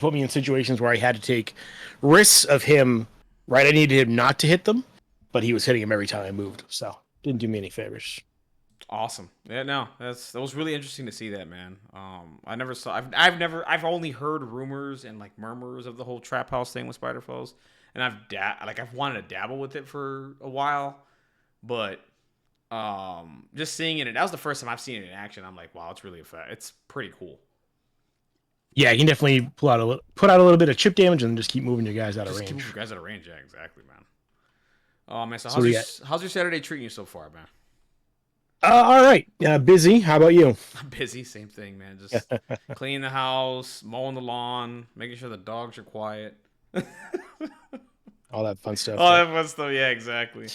put me in situations where I had to take risks of him. Right, I needed him not to hit them, but he was hitting him every time I moved. So didn't do me any favors. Awesome. Yeah, no, that was really interesting to see that, man. I never saw. I've only heard rumors and like murmurs of the whole trap house thing with spider foes, and I've wanted to dabble with it for a while, but just seeing it, and that was the first time I've seen it in action. I'm like, wow, it's really it's pretty cool. Yeah, you can definitely put out a little bit of chip damage and just keep moving your guys out of Just keep range. moving guys out of range. Yeah, exactly, man. Oh man, so So we got how's your Saturday treating you so far, man? all right. Busy. How about you? I'm busy. Same thing, man. Just cleaning the house, mowing the lawn, making sure the dogs are quiet. All that fun stuff. Oh, Right? that fun stuff. Yeah, exactly.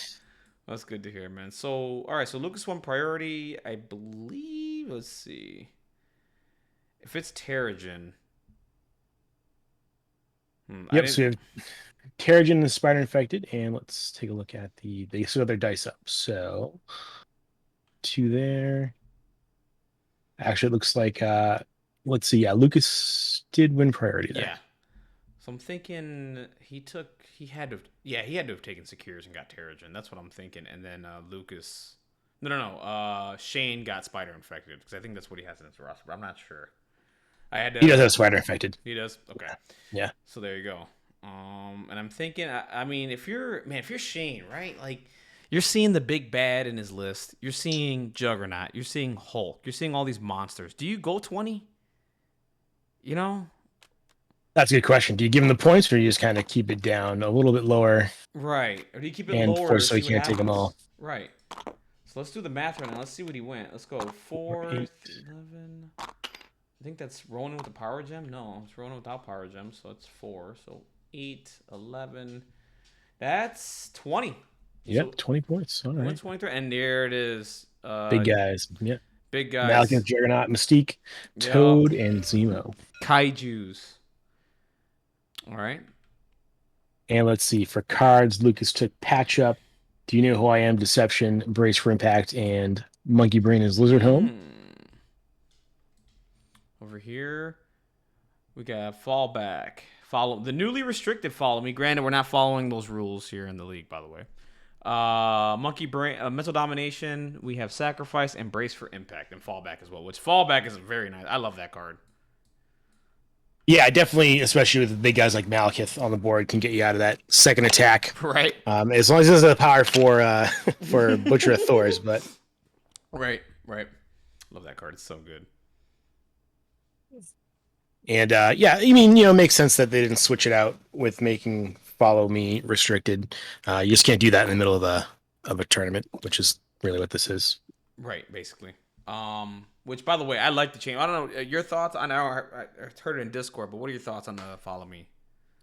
That's good to hear, man. So, all right. So, Lucas one priority, I believe. Let's see. If it's Terrigen, I Yep. So didn't. we have Terrigen and Spider Infected, and let's take a look at they still their dice up. So two there. Actually, it looks like let's see. Yeah, Lucas did win priority there. Yeah. So I'm thinking he had to have taken Secures and got Terrigen. That's what I'm thinking. And then Lucas, no. Shane got Spider Infected because I think that's what he has in his roster. But I'm not sure. I had He does to. have Spider Infected. He does. Okay. Yeah. So there you go. And I'm thinking, I mean, if you're Shane, right? Like, you're seeing the big bad in his list. You're seeing Juggernaut. You're seeing Hulk. You're seeing all these monsters. Do you go 20? You know, That's a good question. Do you give him the points, or do you just kind of keep it down a little bit lower right? Or do you keep it and lower to force so he see what can't take them happens? all? Right. So let's do the math right now. Let's see what he went. Let's go 4, 8. 11. I think that's rolling with the power gem. No, it's rolling without power gem. So it's 4. So 8, 11. That's 20. So Yep, 20 points. All right. 123, and there it is. Big guys. Yep. Big Malekith, guys. Juggernaut, Mystique, Yep. Toad, and Zemo. Kaiju's. All right. And let's see. For cards, Lucas took Patch Up, Do You Know Who I Am, Deception, Brace for Impact, and Monkey Brain is Lizard Home. Over here, we got Fallback. Follow the newly restricted follow me. Granted, we're not following those rules here in the league, by the way. Monkey Brain, Mental Domination. We have Sacrifice and Brace for Impact and Fallback as well. Which Fallback is very nice. I love that card. Yeah, definitely, especially with big guys like Malekith on the board, can get you out of that second attack. Right. As long as there's a power for for Butcher of Thors, but right. Love that card. It's so good. And yeah, I mean, it makes sense that they didn't switch it out with making Follow Me restricted. You just can't do that in the middle of a tournament, which is really what this is. Right, basically. Which, by the way, I like the change. I don't know your thoughts. I know I heard it in Discord, but what are your thoughts on the Follow Me?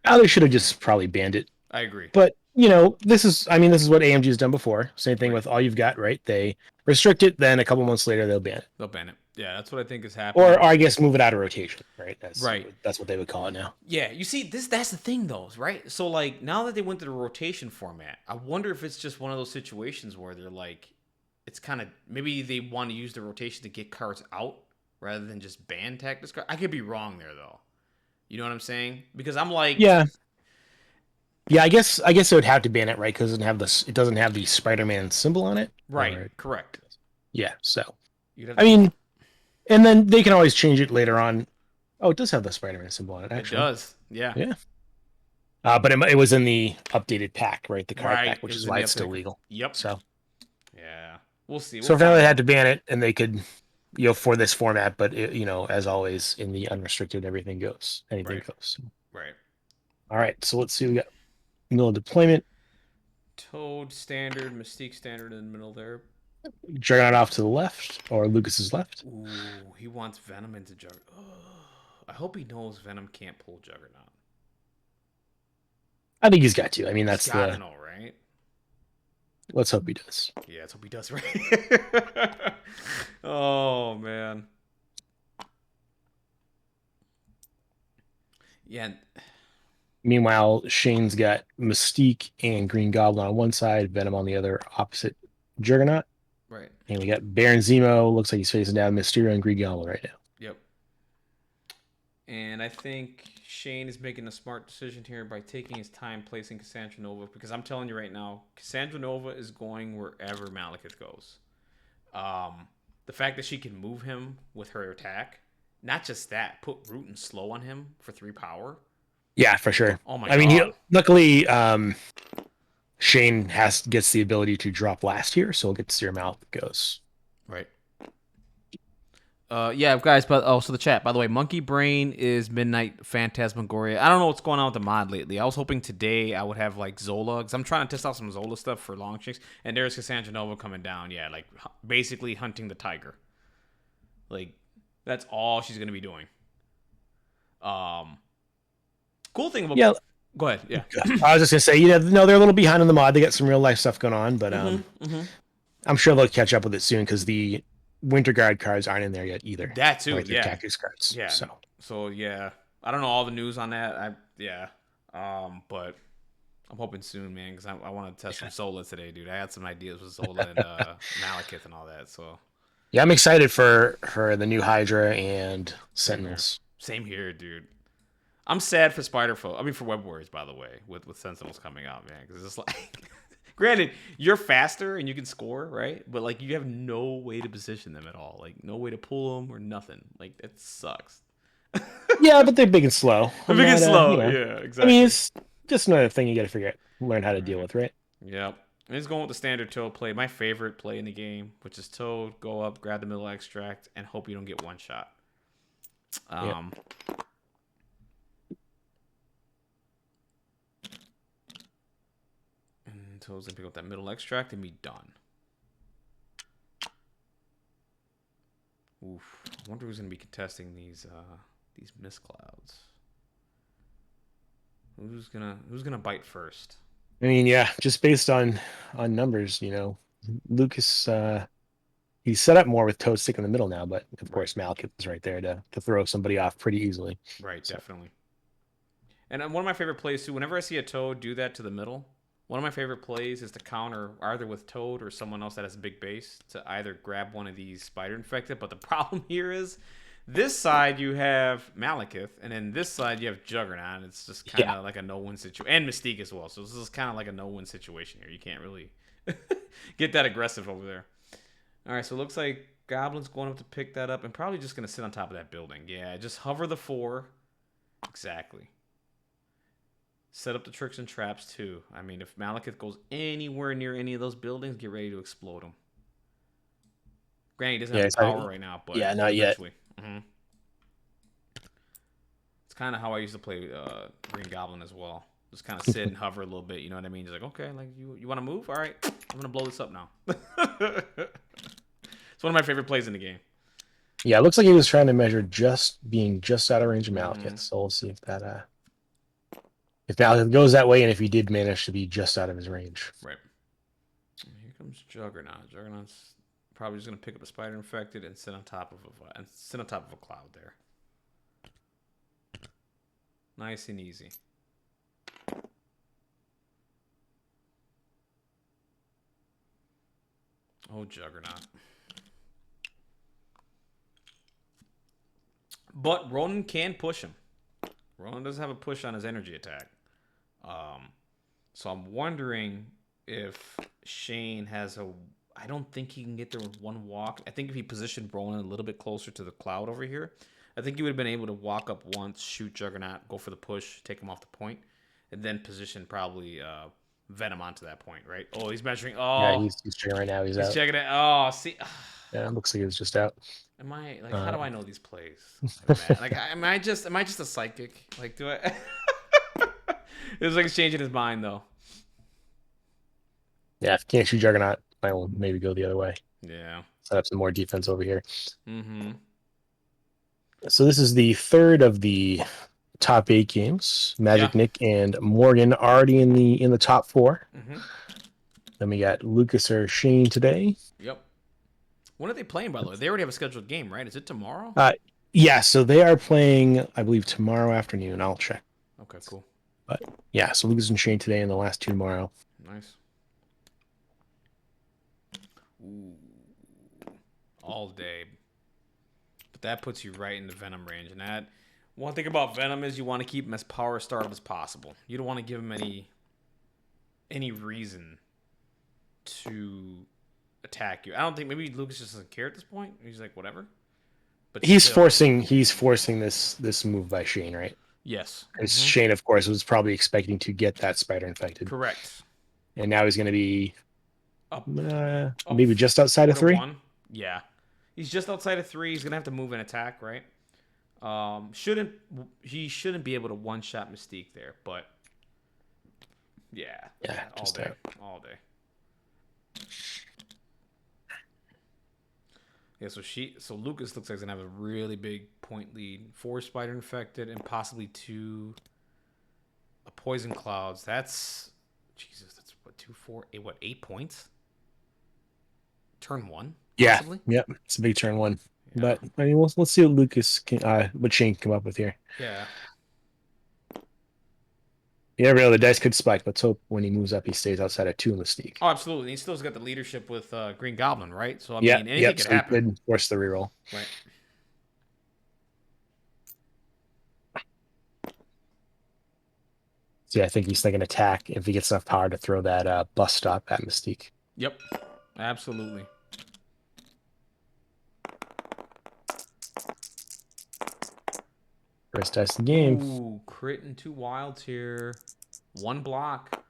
They should have just probably banned it. I agree. But this is what AMG has done before. Same thing with All You've Got, right? They restrict it, then a couple months later they'll ban it. They'll ban it. Yeah, that's what I think is happening. Or I guess move it out of rotation, right? Right. That's what they would call it now. Yeah, you see, that's the thing though, right? So like now that they went to the rotation format, I wonder if it's just one of those situations where they're like, it's kind of maybe they want to use the rotation to get cards out rather than just ban tactics card. I could be wrong there though. You know what I'm saying? Because I'm like, yeah. I guess it would have to ban it, right? Because it doesn't have the Spider-Man symbol on it. Right. Or, correct. Yeah. So, I mean, and then they can always change it later on. Oh, it does have the Spider-Man symbol on it. Actually, it does. Yeah. Yeah. But it was in the updated pack, right? The card pack, which is why it's still legal. Yep. So. Yeah. We'll see. So if now they had to ban it, and they could, for this format, but as always in the unrestricted, everything goes. Anything goes. Right. All right. So let's see. We got middle of deployment. Toad standard, Mystique standard in the middle there. Juggernaut off to the left, or Lucas's left. Ooh, he wants Venom into Juggernaut. Oh, I hope he knows Venom can't pull Juggernaut. I think he's got to. I mean, that's he's gotta know, right? Let's hope he does. Yeah, let's hope he does, right? Oh, man. Yeah. Meanwhile, Shane's got Mystique and Green Goblin on one side, Venom on the other, opposite Juggernaut. Right. And we got Baron Zemo. Looks like he's facing down Mysterio and Green Goblin right now. Yep. And I think Shane is making a smart decision here by taking his time placing Cassandra Nova, because I'm telling you right now, Cassandra Nova is going wherever Malekith goes. The fact that she can move him with her attack, not just that, put root and slow on him for 3 power. Yeah, for sure. Oh my I mean, he god. luckily Shane gets the ability to drop last here, so we'll get to see where Mouth goes. Right. Yeah, guys, but so the chat, by the way, Monkey Brain is Midnight Phantasmagoria. I don't know what's going on with the mod lately. I was hoping today I would have like Zola, because I'm trying to test out some Zola stuff for long chicks, and there's Cassandra Nova coming down. Yeah, like basically hunting the tiger. Like that's all she's gonna be doing. Um, cool thing about. Yeah, Go ahead. Yeah. I was just gonna say, no, they're a little behind on the mod. They got some real life stuff going on, but I'm sure they'll catch up with it soon because the Winter Guard cards aren't in there yet either. That too. Like their Yeah. tactics cards. Yeah. So So yeah, I don't know all the news on that. But I'm hoping soon, man, because I want to test some Zola today, dude. I had some ideas with Zola and Malekith and all that. So yeah, I'm excited for the new Hydra and same here. Sentinels. Same here, dude. I'm sad for for Web Warriors, by the way, with Sentinels coming out, man, because it's like, granted, you're faster and you can score, right? But like, you have no way to position them at all, like no way to pull them or nothing. Like that sucks. Yeah, but they're big and slow. Big and slow, yeah, I mean, exactly. it's just another thing you got to learn how to deal Right. with, right? Yep. And it's going with the standard Toad play, my favorite play in the game, which is Toad, go up, grab the middle extract, and hope you don't get one shot. Yeah. Um, and Toad's gonna pick up that middle extract and be done. Oof. I wonder who's gonna be contesting these mist clouds. Who's gonna bite first? I mean, yeah, just based on numbers, Lucas he's set up more with Toad stick in the middle now, but of Right. course Malekith is right there to throw somebody off pretty easily. Right, So definitely. And one of my favorite plays too, whenever I see a Toad do that to the middle, one of my favorite plays is to counter either with Toad or someone else that has a big base to either grab one of these spider infected. But the problem here is this side you have Malekith, and then this side you have Juggernaut. It's just kind yeah, of like a no-win situation, and Mystique as well. So this is kind of like a no-win situation here. You can't really get that aggressive over there. All right, so it looks like Goblin's going up to pick that up and probably just going to sit on top of that building. Yeah, just hover the 4. Exactly. Set up the tricks and traps too. I mean, if Malekith goes anywhere near any of those buildings, get ready to explode them. Granted, he doesn't have yeah, the power right now, but yeah, not yet. eventually. It's kind of how I used to play Green Goblin as well. Just kind of sit and hover a little bit. You know what I mean? Just like, okay, like you want to move? All right, I'm gonna blow this up now. It's one of my favorite plays in the game. Yeah, it looks like he was trying to measure being just out of range of Malekith. So we'll see if Malekith goes that way, and if he did manage to be just out of his range. Right. Here comes Juggernaut. Juggernaut's probably just gonna pick up a spider infected and sit on top of a cloud there. Nice and easy. Oh, Juggernaut. But Ronan can push him. Ronan does have a push on his energy attack. So I'm wondering if Shane has a... I don't think he can get there with one walk. I think if he positioned Ronan a little bit closer to the cloud over here, I think he would have been able to walk up once, shoot Juggernaut, go for the push, take him off the point, and then position probably Venom onto that point, right? Oh, he's measuring. Yeah, Oh, he's checking right now. He's he's out. checking it. Oh, see... Yeah, it looks like he was just out. Am I like? How do I know these plays? Like, man, like, am I just a psychic? Like, do I? It was like he's changing his mind though. Yeah, if you can't shoot Juggernaut, I will maybe go the other way. Yeah. Set up some more defense over here. Mm-hmm. So this is the third of the top 8 games. Yeah. Magic Nick and Morgan already in the top 4. Mm-hmm. Then we got Lucas or Shane today. Yep. When are they playing, by the way? They already have a scheduled game, right? Is it tomorrow? Yeah, so they are playing, I believe, tomorrow afternoon. I'll check. Okay, cool. But yeah, so Lucas and Shane today and the last 2 tomorrow. Nice. Ooh. All day. But that puts you right in the Venom range. And that, One thing about Venom is you want to keep him as power starved as possible. You don't want to give him any reason to attack you. I don't think maybe Lucas just doesn't care at this point. He's like whatever. But still, He's forcing this move by Shane, right? yes. Because Shane, of course, was probably expecting to get that spider infected, Correct. and now he's going to be Up, up maybe just outside four of to 3. one. Yeah, he's just outside of 3. He's gonna have to move and attack, right? Shouldn't he shouldn't be able to one shot Mystique there, but yeah, Yeah, all just day, out. all day. Yeah, so Lucas looks like he's gonna have a really big point lead. 4 spider infected and possibly 2 poison clouds. That's Jesus. That's what 2, 4, 8. What 8 points? Turn 1, Yeah, possibly. yep, it's a big turn 1. Yeah, But I mean, let's see what Lucas what Shane can come up with here. yeah. You never know, the dice could spike. Let's hope when he moves up, he stays outside of 2 Mystique. Oh, absolutely. He still's got the leadership with Green Goblin, right? So I Yep, mean, anything yep. could So he happen, could force the reroll. right? So yeah, I think he's thinking attack if he gets enough power to throw that bus stop at Mystique. Yep, absolutely. First dice of the game. Ooh, crit and 2 wilds here. 1 block.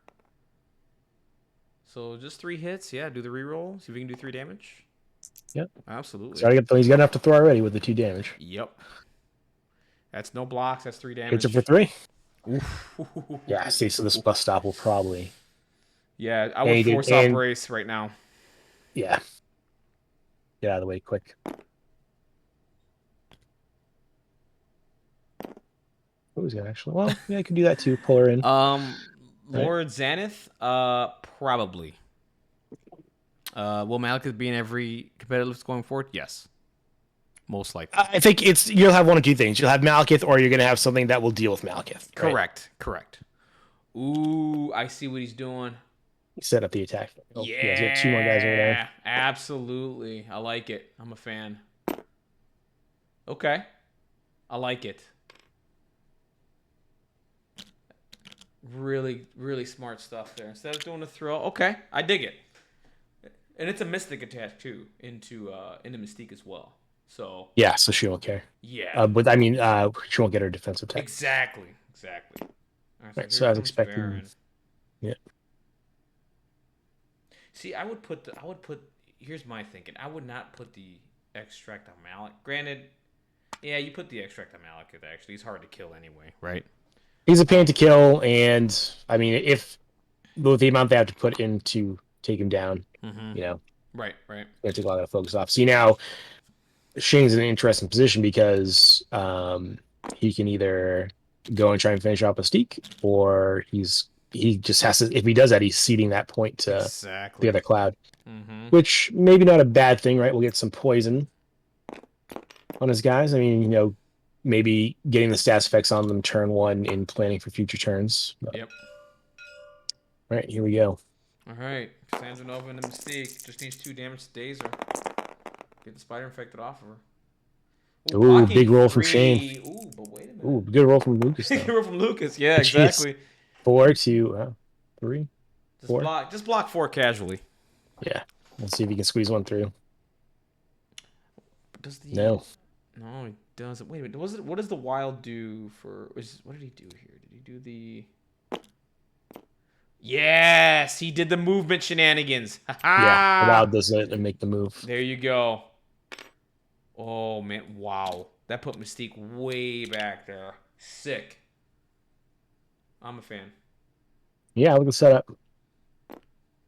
So just 3 hits. Yeah, do the reroll. See if we can do 3 damage. Yep. Absolutely. So he's got enough to throw already with the 2 damage. Yep. That's no blocks. That's 3 Hits it for damage. 3. Oof. Yeah, see, so this bus stop will probably. Yeah, I And would he did, force out and brace right now. yeah, get out of the way quick. Oh, he's gonna actually. Well, yeah, I could do that too. Pull her in. Right. Lord Xanath, probably. Will Malekith be in every competitive list going forward? Yes, most likely. I think you'll have one of 2 things. You'll have Malekith, or you're gonna have something that will deal with Malekith. Right. Correct. Correct. Ooh, I see what he's doing. Set up the attack. Oh, yeah, he's got 2 more guys over there. Yeah, absolutely. I like it. I'm a fan. Okay, I like it. Really, really smart stuff there. Instead of doing a throw, okay, I dig it. And it's a mystic attack too into Mystique as well. So Yeah, so she won't care. yeah, But I mean, she won't get her defensive tech. exactly. All right, so Right. here So I was comes expecting. Baron. Yeah. See, I would put. Here's my thinking. I would not put the extract on Malik. Granted, yeah, you put the extract on Malekith. Actually, he's hard to kill anyway, right? He's a pain to kill, and I mean, if with the amount they have to put in to take him down, Mm-hmm. you know, Right. they take a lot of focus off. See, now Shane's in an interesting position because he can either go and try and finish off a Mystique, or he just has to. If he does that, he's ceding that point to the Exactly. other cloud, Mm-hmm. which maybe not a bad thing, right? We'll get some poison on his guys. I mean, maybe getting the stats effects on them turn 1 in planning for future turns. But, Yep. all right, here we go. All right. Sansa Nova and the Mystique just needs 2 damage to daze her. Get the spider infected off of her. Ooh, Ooh, blocking big roll from Shane. 3. Ooh, but wait a minute. Ooh, good roll from Lucas Good though. roll from Lucas. Yeah, Jeez. exactly. 4 to 3, Just 4. block. Just block 4 casually. Yeah. Let's see if he can squeeze one through. Does the No. No, he doesn't. Wait a minute. What does the wild do for? What did he do here? Did he do the? Yes, he did the movement shenanigans. Yeah. The Ha wild does it and make the move. There you go. Oh man, wow. That put Mystique way back there. Sick. I'm a fan. Yeah, look at the setup.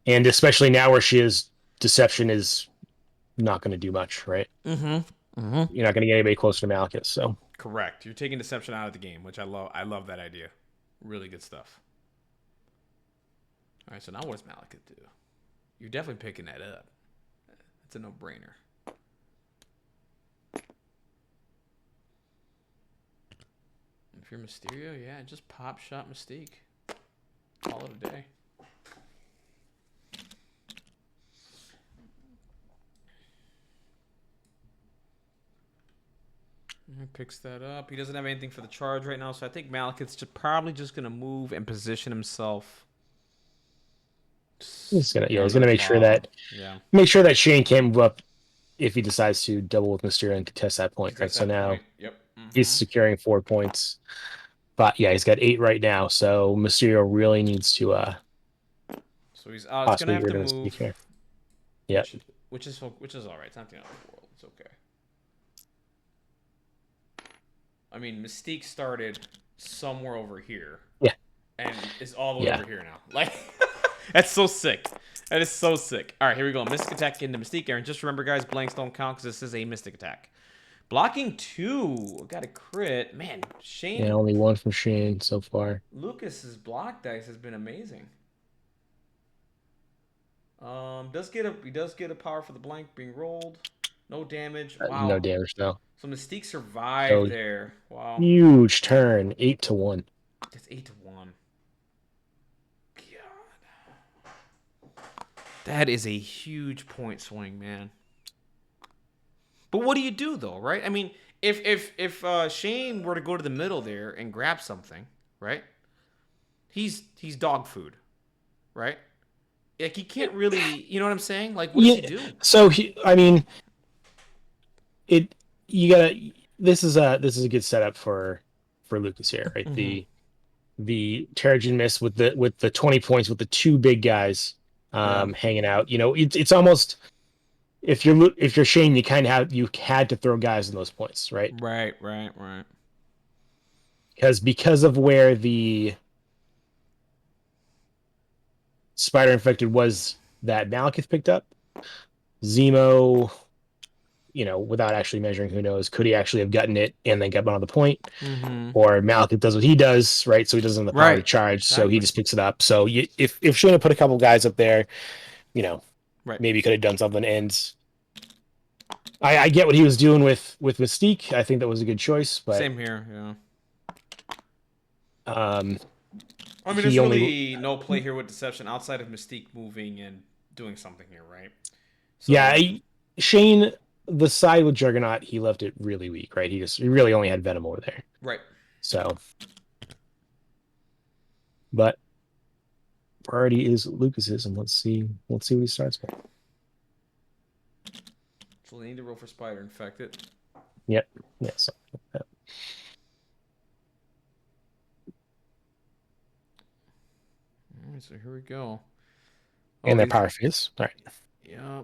And especially now where she is, deception is not going to do much, right? Mm-hmm. Mm-hmm. You're not going to get anybody closer to Malchus. So Correct. You're taking deception out of the game, which I love. I love that idea. Really good stuff. All right, so now what does Malekith do? You're definitely picking that up. It's a no-brainer. If you're Mysterio, yeah, just pop shot Mystique. Call it a day. He picks that up. He doesn't have anything for the charge right now, so I think Malekith's probably just gonna move and position himself He's down to gonna the bottom. Yeah, make sure that Shane can't move up if he decides to double with Mysterio and contest that point, right? contest So that now point. Yep. he's securing 4 points. But yeah, he's got 8 right now, so Mysterio really needs to So he's gonna possibly have get to rid of Mystique move, here. Yeah. which is all right. It's not the end of the world. It's okay. I mean, Mystique started somewhere over here Yeah. and is all the way Yeah. over here now. Like, that's so sick. That is so sick. All right, here we go. Mystic attack into Mystique, Aaron. Just remember, guys, blanks don't count because this is a Mystic attack. Blocking 2. Got a crit. Man, Yeah, Shane only 1 from Shane so far. Lucas's block dice has been amazing. He does get a power for the blank being rolled. No damage. No Wow. damage though. So Mystique survived So there. Wow. huge turn, 8-1. That's 8-1. God. That is a huge point swing, man. But what do you do though, right? I mean, if Shane were to go to the middle there and grab something, right? He's dog food, right? Like he can't really, you know what I'm saying? Like what does Yeah. he do? So I mean, it you gotta. This is a good setup for Lucas here, right? Mm-hmm. The Terrigen miss with the 20 points with the 2 big guys Yeah. hanging out. You know, it's almost if you're Shane, you had to throw guys in those points, right? Right, right, right. Because of where the spider infected was that Malekith picked up, Zemo, you know, without actually measuring, who knows, could he actually have gotten it and then got on the point? Mm-hmm. Or Malekith does what he does, right? So he doesn't have the power to Right. charge, so he Exactly. just picks it up. So if Shane had put a couple guys up there, you know, Right. maybe he could have done something. And I get what he was doing with Mystique. I think that was a good choice, but Same here, yeah. um, I mean, he there's only really no play here with deception outside of Mystique moving and doing something here, right? yeah, So, Shane, the side with Juggernaut, he left it really weak, right? He really only had Venom over there. right. So, but priority is Lucas's, and let's see what he starts with. So they need to roll for Spider Infected. Yep. Yes. All right, so here we go. Oh, And their these, power phase. All right. yeah.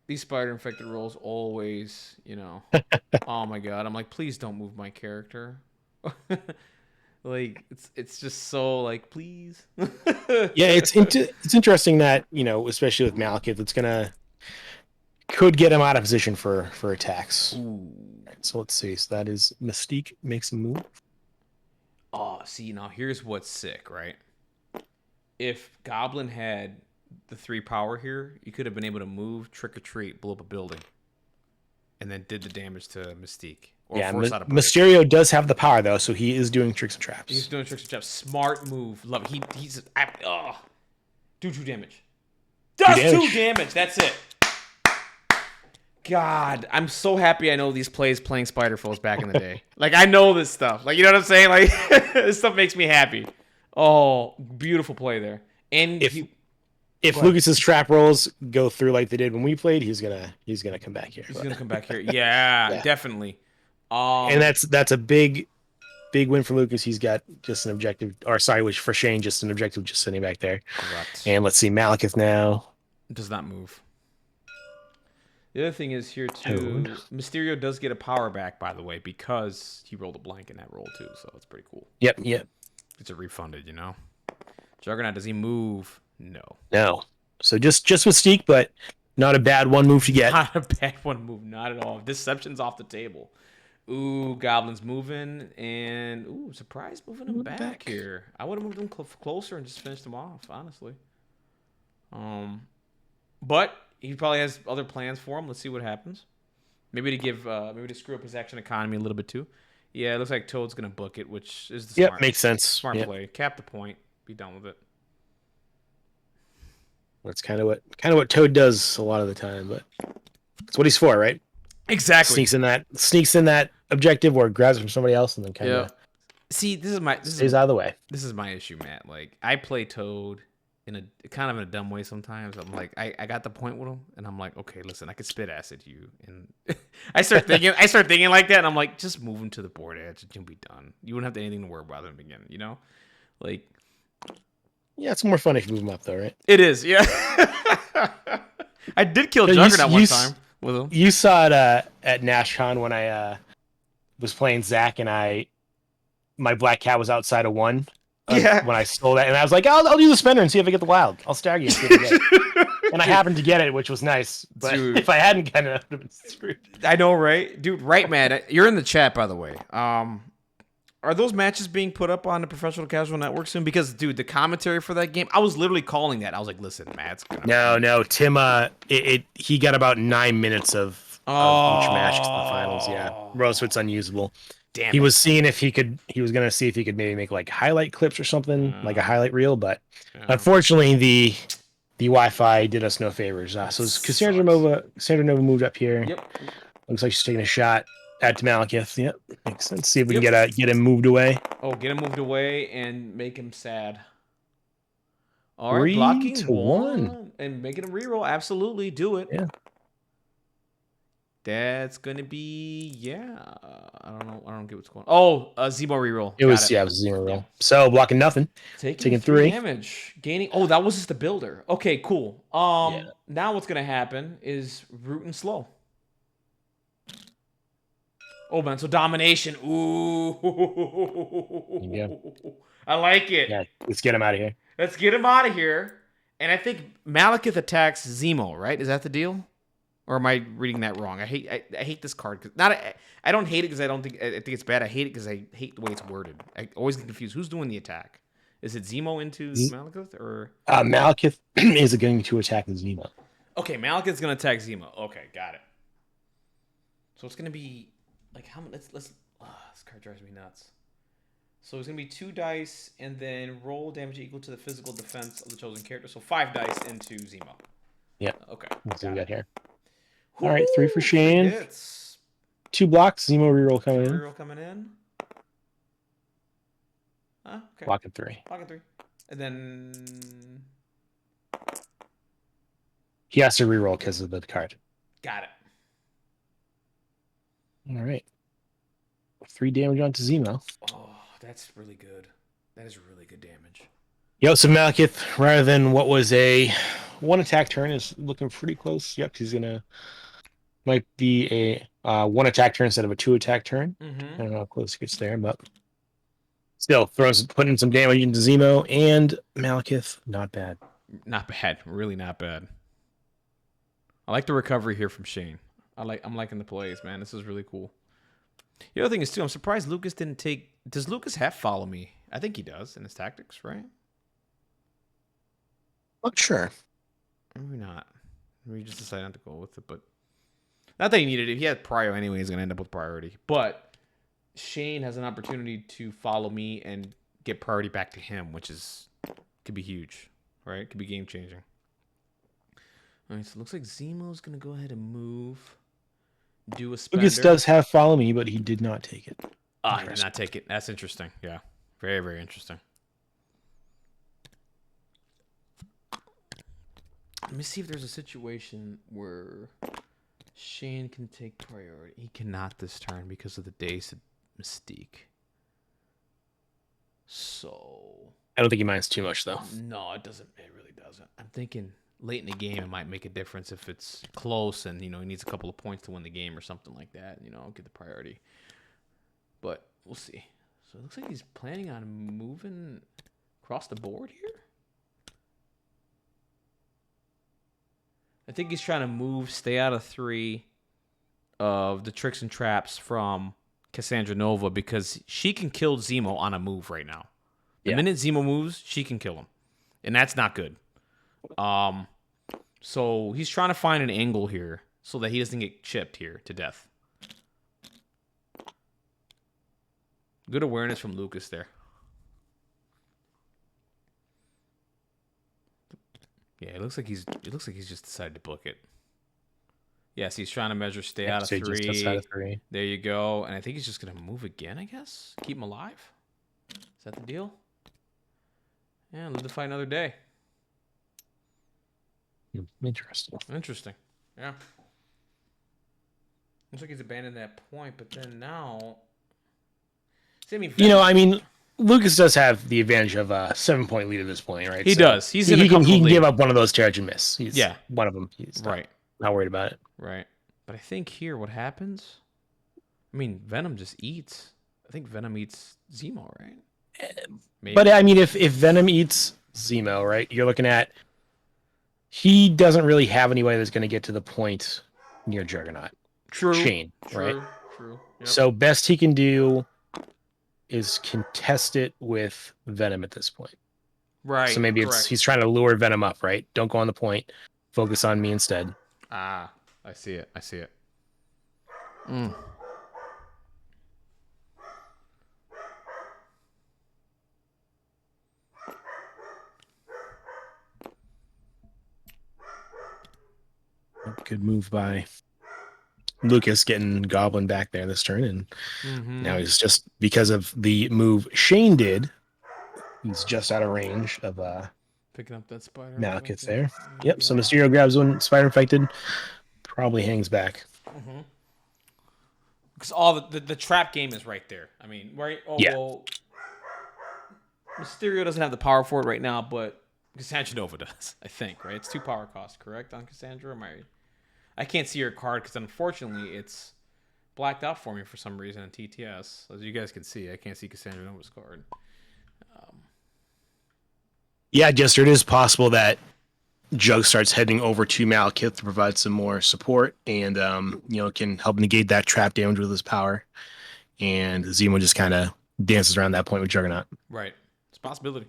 These Spider Infected rolls always, oh my god. I'm like, please don't move my character. Like, it's just so, like, please. Yeah, it's interesting that, you know, especially with Malekith, it's gonna could get him out of position for attacks. Ooh. Right, so let's see. So that is Mystique makes a move. Oh, see, now here's what's sick, right? If Goblin had the 3 power here, you could have been able to move, trick or treat, blow up a building, and then did the damage to Mystique or Yeah, force out a break. Mysterio does have the power though, so he is doing tricks and He's traps. doing tricks and traps. Smart move. Love it. Oh, do 2 damage. Two Does 2 damage. damage. That's it. God, I'm so happy I know these plays playing Spider Foes back in the day. Like, I know this stuff. Like, you know what I'm saying? Like, this stuff makes me happy. Oh, beautiful play there. And If he, if go ahead. Lucas's trap rolls go through like they did when we played, he's gonna come back here. He's But, gonna come back here. Yeah, yeah, definitely. and Um, that's a big win for Lucas. He's got just an objective, or sorry, which for Shane, just an objective, just sitting back there. correct. And let's see, Malekith now. Does not move. The other thing is here Toad. too. Mysterio does get a power back, by the way, because he rolled a blank in that roll too. So it's pretty cool. Yep, yep. It's a refunded, Juggernaut, does he move? No. No. So just Mystique, but not a bad one move to get. Not a bad one move, not at all. Deception's off the table. Ooh, Goblin's moving, and ooh, surprise moving him back here. I would have moved him closer and just finished him off, honestly. But he probably has other plans for him. Let's see what happens. Maybe to screw up his action economy a little bit too. Yeah, it looks like Toad's gonna book it, which is the Yep, makes sense. smart Yep. play. Cap the point, be done with it. That's kind of what Toad does a lot of the time, but that's what he's for, right? Exactly. Sneaks in that objective where it grabs it from somebody else and then kind Yeah. of See, stays out of the way. this is my issue, Matt. Like I play Toad in a kind of in a dumb way sometimes. I'm like, I got the point with him, and I'm like, okay, listen, I could spit acid you, and I start thinking like that, and I'm like, just move him to the board edge, and you'll be done. You wouldn't have anything to worry about in the beginning, you know, like Yeah, it's more fun if you move them up, though, right? it is, yeah. I did kill So Juggernaut one time with him. you saw it at NashCon when I was playing Zach and my black cat was outside of one Yeah. when I stole that, and I was like, I'll do the spinner and see if I get the wild. I'll stag you and see if I get it. And I happened to get it, which was nice. But Dude. if I hadn't gotten it, I would have been screwed. I know, right, dude? Right, man. You're in the chat, by the way. Are those matches being put up on the Professional Casual Network soon? Because, dude, the commentary for that game, I was literally calling that. I was like, listen, Matt's gonna. No, Tim. He got about 9 minutes of each match to the finals. Yeah, Rosewood's unusable. Damn. He was seeing if he could. He was gonna see if he could maybe make like highlight clips or something, like a highlight reel. But unfortunately, the Wi-Fi did us no favors. So Cassandra Nova moved up here. Yep. Looks like she's taking a shot at Malekith. Yep, makes sense. See if we Yep. can get him moved away. Oh, get him moved away and make him sad. All right, 3 blocking to 1. and making him reroll. Absolutely, do it. Yeah. That's gonna be I don't know. I don't get what's going on. Oh, a Zemo reroll. It was 0 roll. Yeah. So blocking nothing. Taking 3 damage. Gaining. Oh, that was just the builder. Okay, cool. Now what's gonna happen is root and slow. Oh man, so domination. Ooh. Yeah. I like it. Yeah, let's get him out of here. Let's get him out of here. And I think Malekith attacks Zemo, right? Is that the deal? Or am I reading that wrong? I hate this card. I don't hate it because I think it's bad. I hate it because I hate the way it's worded. I always get confused. Who's doing the attack? Is it Zemo into Malekith or Malekith is going to attack Zemo. Okay, Malekith's gonna attack Zemo. Okay, got it. So it's gonna be like how many? Let's. This card drives me nuts. So it's gonna be 2 dice and then roll damage equal to the physical defense of the chosen character. So 5 dice into Zemo. Yeah. Okay. That's what we got here. All right, 3 for Shane. Hits. 2 blocks. Zemo reroll coming in. Reroll coming in. Okay. Blocking 3. Blocking 3. And then He has to reroll because of the card. got it. All right. 3 damage onto Zemo. Oh, that's really good. That is really good damage. Yep, so Malekith, rather than what was a 1 attack turn, is looking pretty close. Yep, he's gonna might be a 1 attack turn instead of a 2 attack turn. I don't know how close he gets there, but still putting some damage into Zemo and Malekith. Not bad. Not bad. Really not bad. I like the recovery here from Shane. I'm liking the plays, man. This is really cool. The other thing is too, I'm surprised Lucas didn't take. Does Lucas have follow me? I think he does in his tactics, right? Not sure. Maybe not. Maybe he just decided not to go with it, but not that he needed it. He had prio anyway. He's gonna end up with priority. But Shane has an opportunity to follow me and get priority back to him, which could be huge, right? Could be game changing. All right, so it looks like Zemo's gonna go ahead and move. Do a spender. Lucas does have follow me, but he did not take it. He did not take it. That's interesting. Yeah. Very, very interesting. Let me see if there's a situation where Shane can take priority. He cannot this turn because of the Days Mystique. So I don't think he minds too much, though. no, it doesn't. It really doesn't. I'm thinking late in the game it might make a difference if it's close and he needs a couple of points to win the game or something like that. Get the priority. But we'll see. So it looks like he's planning on moving across the board here. I think he's trying to stay out of 3 of the tricks and traps from Cassandra Nova because she can kill Zemo on a move right now. The minute Zemo moves, she can kill him. And that's not good. So he's trying to find an angle here so that he doesn't get chipped here to death. Good awareness from Lucas there. Yeah, it looks like he's just decided to book it. Yes, he's trying to measure stay Yep, out of so just outside of 3. 3. There you go. And I think he's just going to move again, I guess. Keep him alive. Is that the deal? Yeah, live to fight another day. Interesting. Interesting. Yeah. Looks like he's abandoned that point, but then now. See, I mean, You know, Venom. I mean, Lucas does have the advantage of a 7-point lead at this point, right? He So does. He's in a he can comfortable give lead. up one of those charge and miss. He's Yeah. one of them. He's Right. not worried about it. Right. But I think here, what happens? I mean, Venom just eats. I think Venom eats Zemo, right? Maybe. But I mean, if Venom eats Zemo, right, you're looking at he doesn't really have anybody that's going to get to the point near Juggernaut. True. Shane, right? True. Yep. So best he can do is contest it with Venom at this point. Right. So maybe he's trying to lure Venom up, right? Don't go on the point. Focus on me instead. Ah, I see it. Good move by Lucas getting Goblin back there this turn, and now he's just because of the move Shane did, he's just out of range of Picking up that spider. Malekith there. Yep. So Mysterio grabs one, Spider Infected, probably hangs back. Because all the trap game is right there. I mean, right? Oh, Yeah. well, Mysterio doesn't have the power for it right now, but Cassandra Nova does, I think, right? It's 2 power cost, correct, on Cassandra? I can't see her card because, unfortunately, it's blacked out for me for some reason in TTS. As you guys can see, I can't see Cassandra Nova's card. Yeah, Jester, it is possible that Jug starts heading over to Malekith to provide some more support and, can help negate that trap damage with his power. And Zemo just kind of dances around that point with Juggernaut. Right. It's a possibility.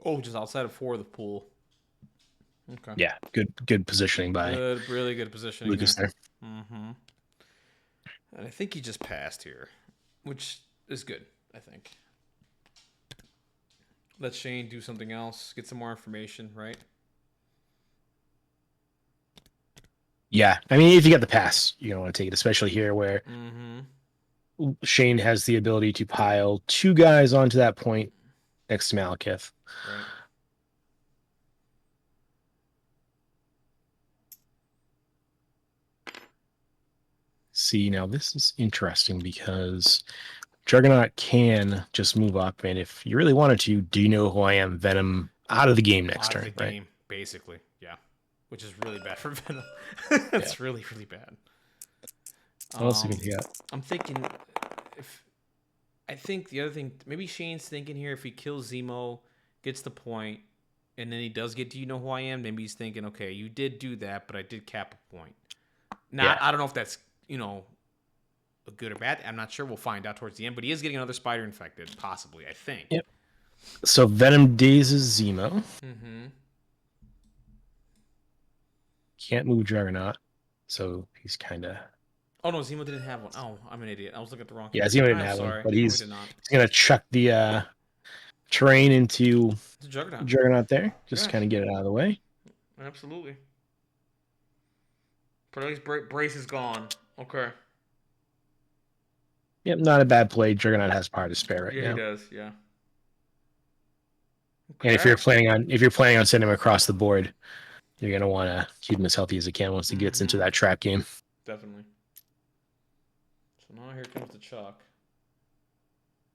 Oh, just outside of 4 of the pool. Okay. Yeah, good positioning by really good positioning Lucas there. And I think he just passed here, which is good, I think. Let Shane do something else, get some more information, right? Yeah, I mean, if you get the pass, you're going to want to take it, especially here where Shane has the ability to pile 2 guys onto that point next to Malekith. Right. See, now this is interesting because Juggernaut can just move up, and if you really wanted to, do you know who I am? Venom out of the game next turn, right? Basically, yeah. Which is really bad for Venom. That's really, really bad. What else do you got? I'm thinking I think the other thing, maybe Shane's thinking here, if he kills Zemo, gets the point, and then he does get, do you know who I am? Maybe he's thinking, okay, you did do that, but I did cap a point. Now, I don't know if that's, a good or bad. I'm not sure. We'll find out towards the end, but he is getting another spider infected, possibly, I think. Yep. So Venom dazes Zemo. Can't move Juggernaut, so he's kind of... Oh, no, Zemo didn't have one. Oh, I'm an idiot. I was looking at the wrong... Yeah, Zemo didn't have one, but he's going to chuck the terrain into Juggernaut there. Just kind of get it out of the way. Absolutely. But at least Brace is gone. Okay. Yep, not a bad play. Juggernaut has power to spare right now. Yeah, he does. Yeah. Okay. And if you're planning on sending him across the board, you're gonna want to keep him as healthy as he can once he gets into that trap game. Definitely. So now here comes the Chuck.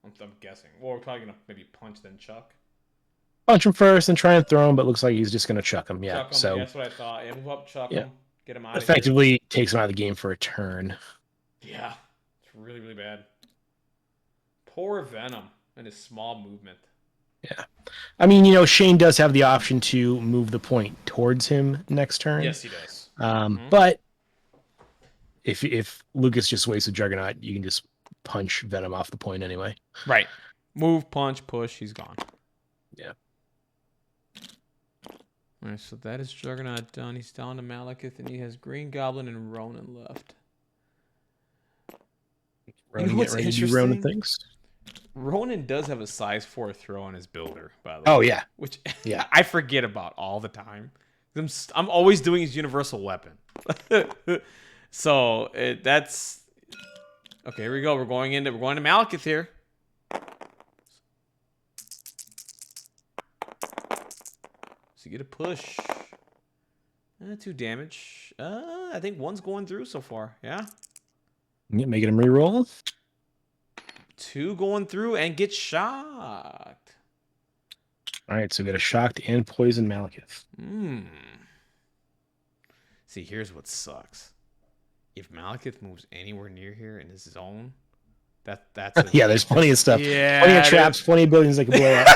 I'm guessing. Well, we're probably gonna maybe punch then Chuck. Punch him first and try and throw him, but looks like he's just gonna chuck him. Yeah. Chuck him. So that's what I thought. Yeah, move up, chuck him, get him out. Effectively takes him out of the game for a turn. Yeah, it's really, really bad. Poor Venom and his small movement. Yeah. I mean, Shane does have the option to move the point towards him next turn. Yes, he does. But if Lucas just wastes a Juggernaut, you can just punch Venom off the point anyway. Right. Move, punch, push, he's gone. Yeah. All right, so that is Juggernaut done. He's down to Malekith, and he has Green Goblin and Ronan left. Ronan, what's interesting? Ronan things. Ronan does have a size 4 throw on his builder, by the way. Oh, yeah. Which I forget about all the time. I'm always doing his universal weapon. So that's okay. Here we go. We're going to Malekith here. So you get a push. 2 damage. I think 1's going through so far. Yeah. Yeah, making him reroll. 2 going through and get shocked. All right, so we got a shocked and poison Malekith. See, here's what sucks. If Malekith moves anywhere near here in his zone, that's a, Yeah, there's plenty of stuff. yeah, Plenty of traps, plenty of buildings that can blow up.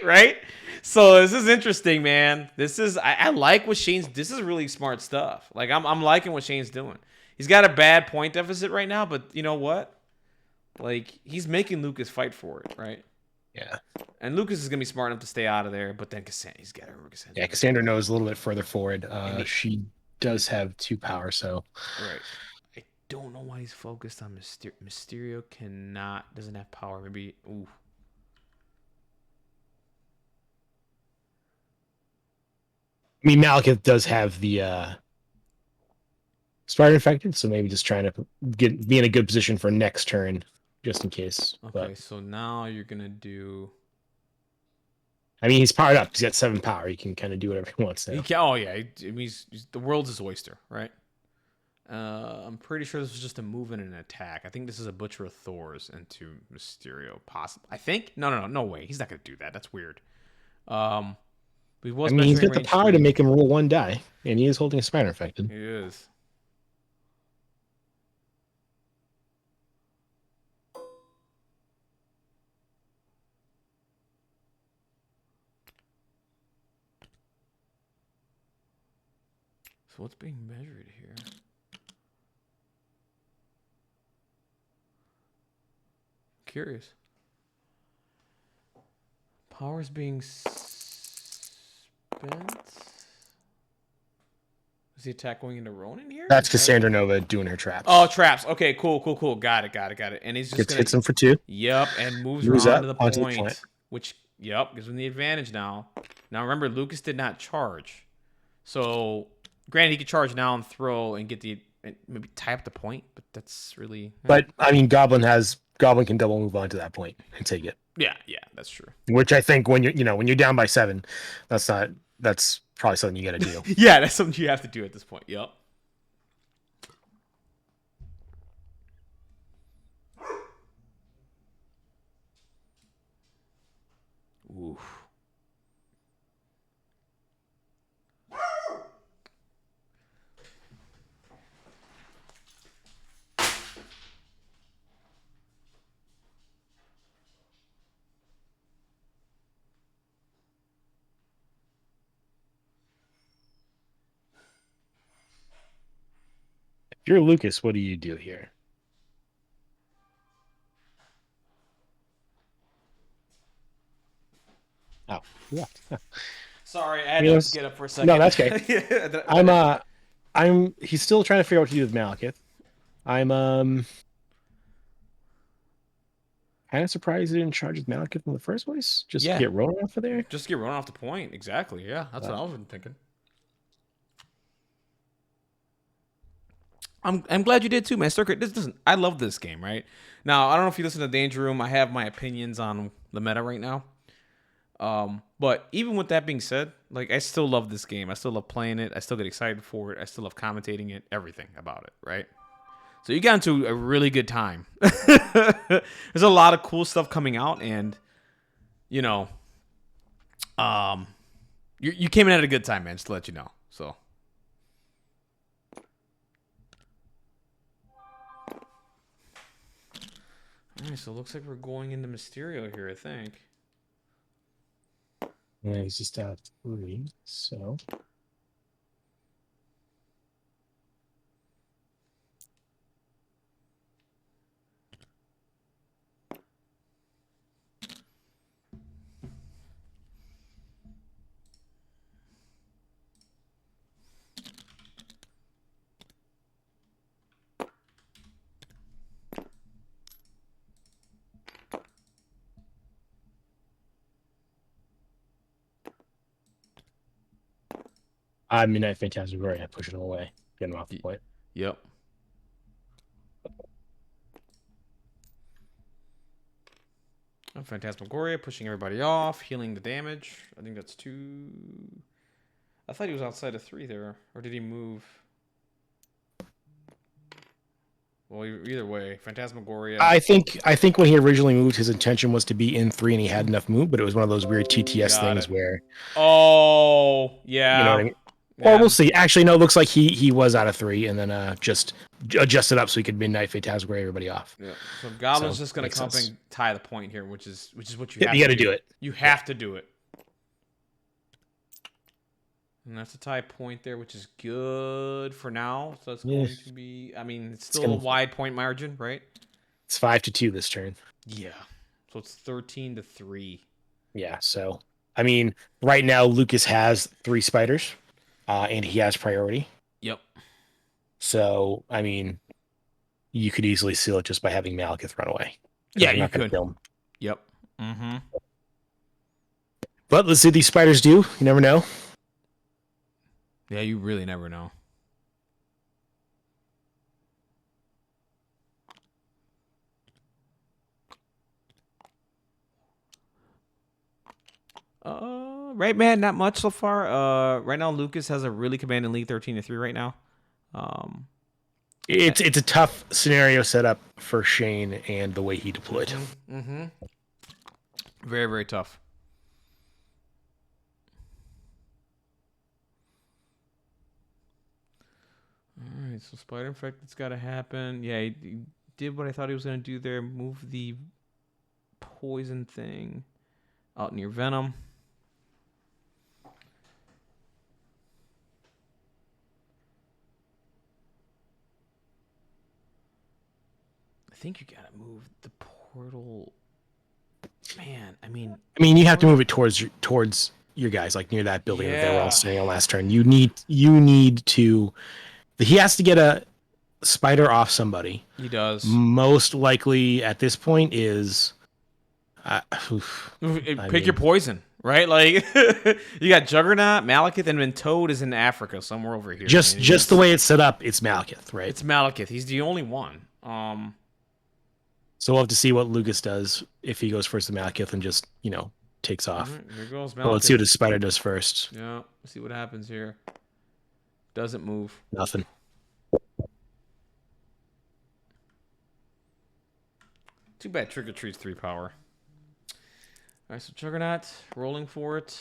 right. So this is interesting, man. This is I like what Shane's. This is really smart stuff. Like I'm liking what Shane's doing. He's got a bad point deficit right now, but you know what? Like he's making Lukas fight for it, right? Yeah. And Lukas is gonna be smart enough to stay out of there, but then he's got to remember Cassandra. Yeah, Cassandra knows a little bit further forward. She does have 2 power, so right. I don't know why he's focused on Mysterio. Mysterio doesn't have power. Maybe ooh. I mean, Malekith does have the Spider Infected, so maybe just trying to be in a good position for next turn, just in case. Okay, But, so now you're gonna do. I mean, he's powered up. He's got 7 power. He can kind of do whatever he wants now. He can, oh yeah, he's the world's his oyster, right? I'm pretty sure this was just a move and an attack. I think this is a Butcher of Thors into Mysterio, possible. I think no way. He's not gonna do that. That's weird. But He's got the power to make him roll 1 die, and he is holding a Spider Infected. He is. So what's being measured here? Curious. Power's being spent. Is the attack going into Ronin here? That's Cassandra Nova doing her traps. Oh, traps. Okay, cool. Got it. And he's just hits him for 2. Yep, and moves on to the point. Which, yep, gives him the advantage now. Now remember, Lukas did not charge. So, granted, he could charge now and throw and get maybe tie up the point, but that's really. But I mean, Goblin can double move on to that point and take it. Yeah, that's true. Which I think when you're down by 7, that's probably something you got to do. Yeah, that's something you have to do at this point. Yep. Oof. If you're Lukas, what do you do here? Oh, yeah. Sorry, I had to get up for a second. No, that's okay. He's still trying to figure out what to do with Malekith. I'm kind of surprised he didn't charge with Malekith in the first place. Just get Ronin off of there. Just get Ronin off the point. Exactly. Yeah, that's what I was thinking. I'm glad you did too, man. I love this game, right? Now, I don't know if you listen to Danger Room. I have my opinions on the meta right now. But even with that being said, like I still love this game. I still love playing it. I still get excited for it. I still love commentating it. Everything about it, right? So you got into a really good time. There's a lot of cool stuff coming out, and you came in at a good time, man. Just to let you know. So. All right, so it looks like we're going into Mysterio here, I think. Yeah, he's just out 3, so. Midnight Phantasmagoria, pushing him away, getting him off the point. Yep. Phantasmagoria pushing everybody off, healing the damage. I think that's 2. I thought he was outside of 3 there, or did he move? Well, either way, Phantasmagoria. I think when he originally moved, his intention was to be in 3, and he had enough move, but it was one of those weird TTS Got things it. where Oh, you know what yeah. I mean. Or Yeah. we'll see. Actually, no, it looks like he was out of 3, and then just adjusted up so he could Midnight Phantasmagoria everybody off. Yeah. So Goblin's So just gonna makes come up sense. and tie the point here, which is what you Yep, have you to got to do. do it. You Yep. have to do it. And that's a tie point there, which is good for now. So it's Yeah, going to be. I mean, it's it's still a gonna. wide point margin, right? It's 5-2 this turn. Yeah. So it's 13-3. Yeah. So I mean, right now Lucas has 3 spiders, and he has priority. Yep. So I mean, you could easily seal it just by having Malekith run away because Yeah, they're you not going to could. kill him. Yep. Mm-hmm. But let's see what these spiders do. You never know. Yeah, you really never know. Right, man. Not much so far. Right now Lucas has a really commanding lead, 13-3 right now. Um, It's a tough scenario set up for Shane and the way he deployed. mm-hmm. Very, very tough. All right, so Spider Infected's got to happen. Yeah, he did what I thought he was going to do there. Move the poison thing out near Venom. I think you got to move the portal. Man, I mean, You have to move it towards your guys, like near that building that they were all yeah, standing on last turn. You need to. He has to get a spider off somebody. he does. Most likely at this point is. Uh, I Pick your mean, poison, right? Like you got Juggernaut, Malekith, and then Toad is in Africa somewhere over here. just And just the way it's set up, it's Malekith, right? it's Malekith. He's the only one. So we'll have to see what Lucas does if he goes first to Malekith and just takes All off. right, here goes But let's see what Malekith. his spider does first. Yeah, let's see what happens here. Doesn't move. Nothing. Too bad Trick or Treat's 3 power. All right, so Juggernaut rolling for it.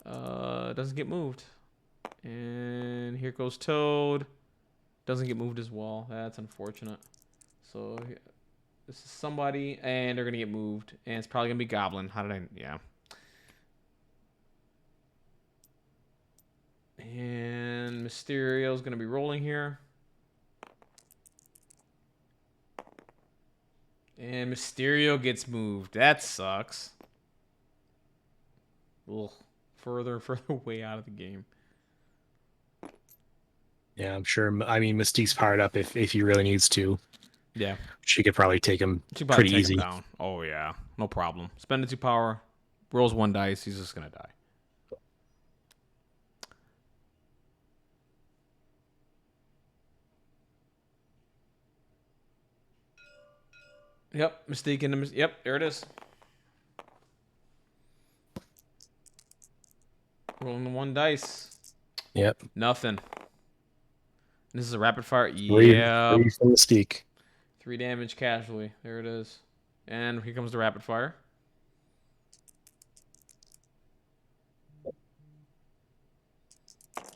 Doesn't get moved. And here goes Toad. Doesn't get moved as well. That's unfortunate. So this is somebody, and they're gonna get moved, and it's probably gonna be Goblin. How did I? Yeah. And Mysterio's gonna be rolling here. And Mysterio gets moved. That sucks. Ugh. Further and further away out of the game. Yeah, I'm sure. Mystique's powered up if he really needs to. Yeah. She could probably take him She probably pretty take him easy. down. Oh, yeah. No problem. Spend the 2 power. Rolls 1 dice. He's just going to die. Yep. Mistake in the... Yep. There it is. Rolling the 1 dice. Yep. Nothing. This is a rapid fire. Three Yeah. from Mystique. 3 damage casually. There it is. And here comes the rapid fire.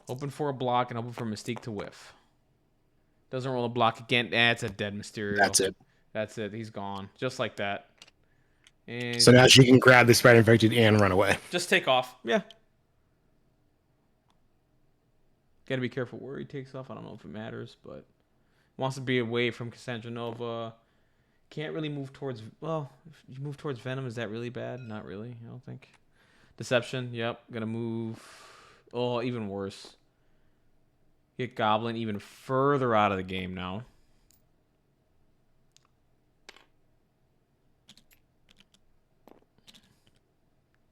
Hoping for a block and hoping for Mystique to whiff. Doesn't roll a block again. It's a dead Mysterio. That's it. That's it. He's gone. Just like that. And So now she can grab the spider infected and run away. just take off. Yeah. Got to be careful where he takes off. I don't know if it matters, but wants to be away from Cassandra Nova. Can't really move towards. Well, if you move towards Venom, is that really bad? Not really. I don't think. Deception. Yep. Gonna move. Oh, even worse. Get Goblin even further out of the game now.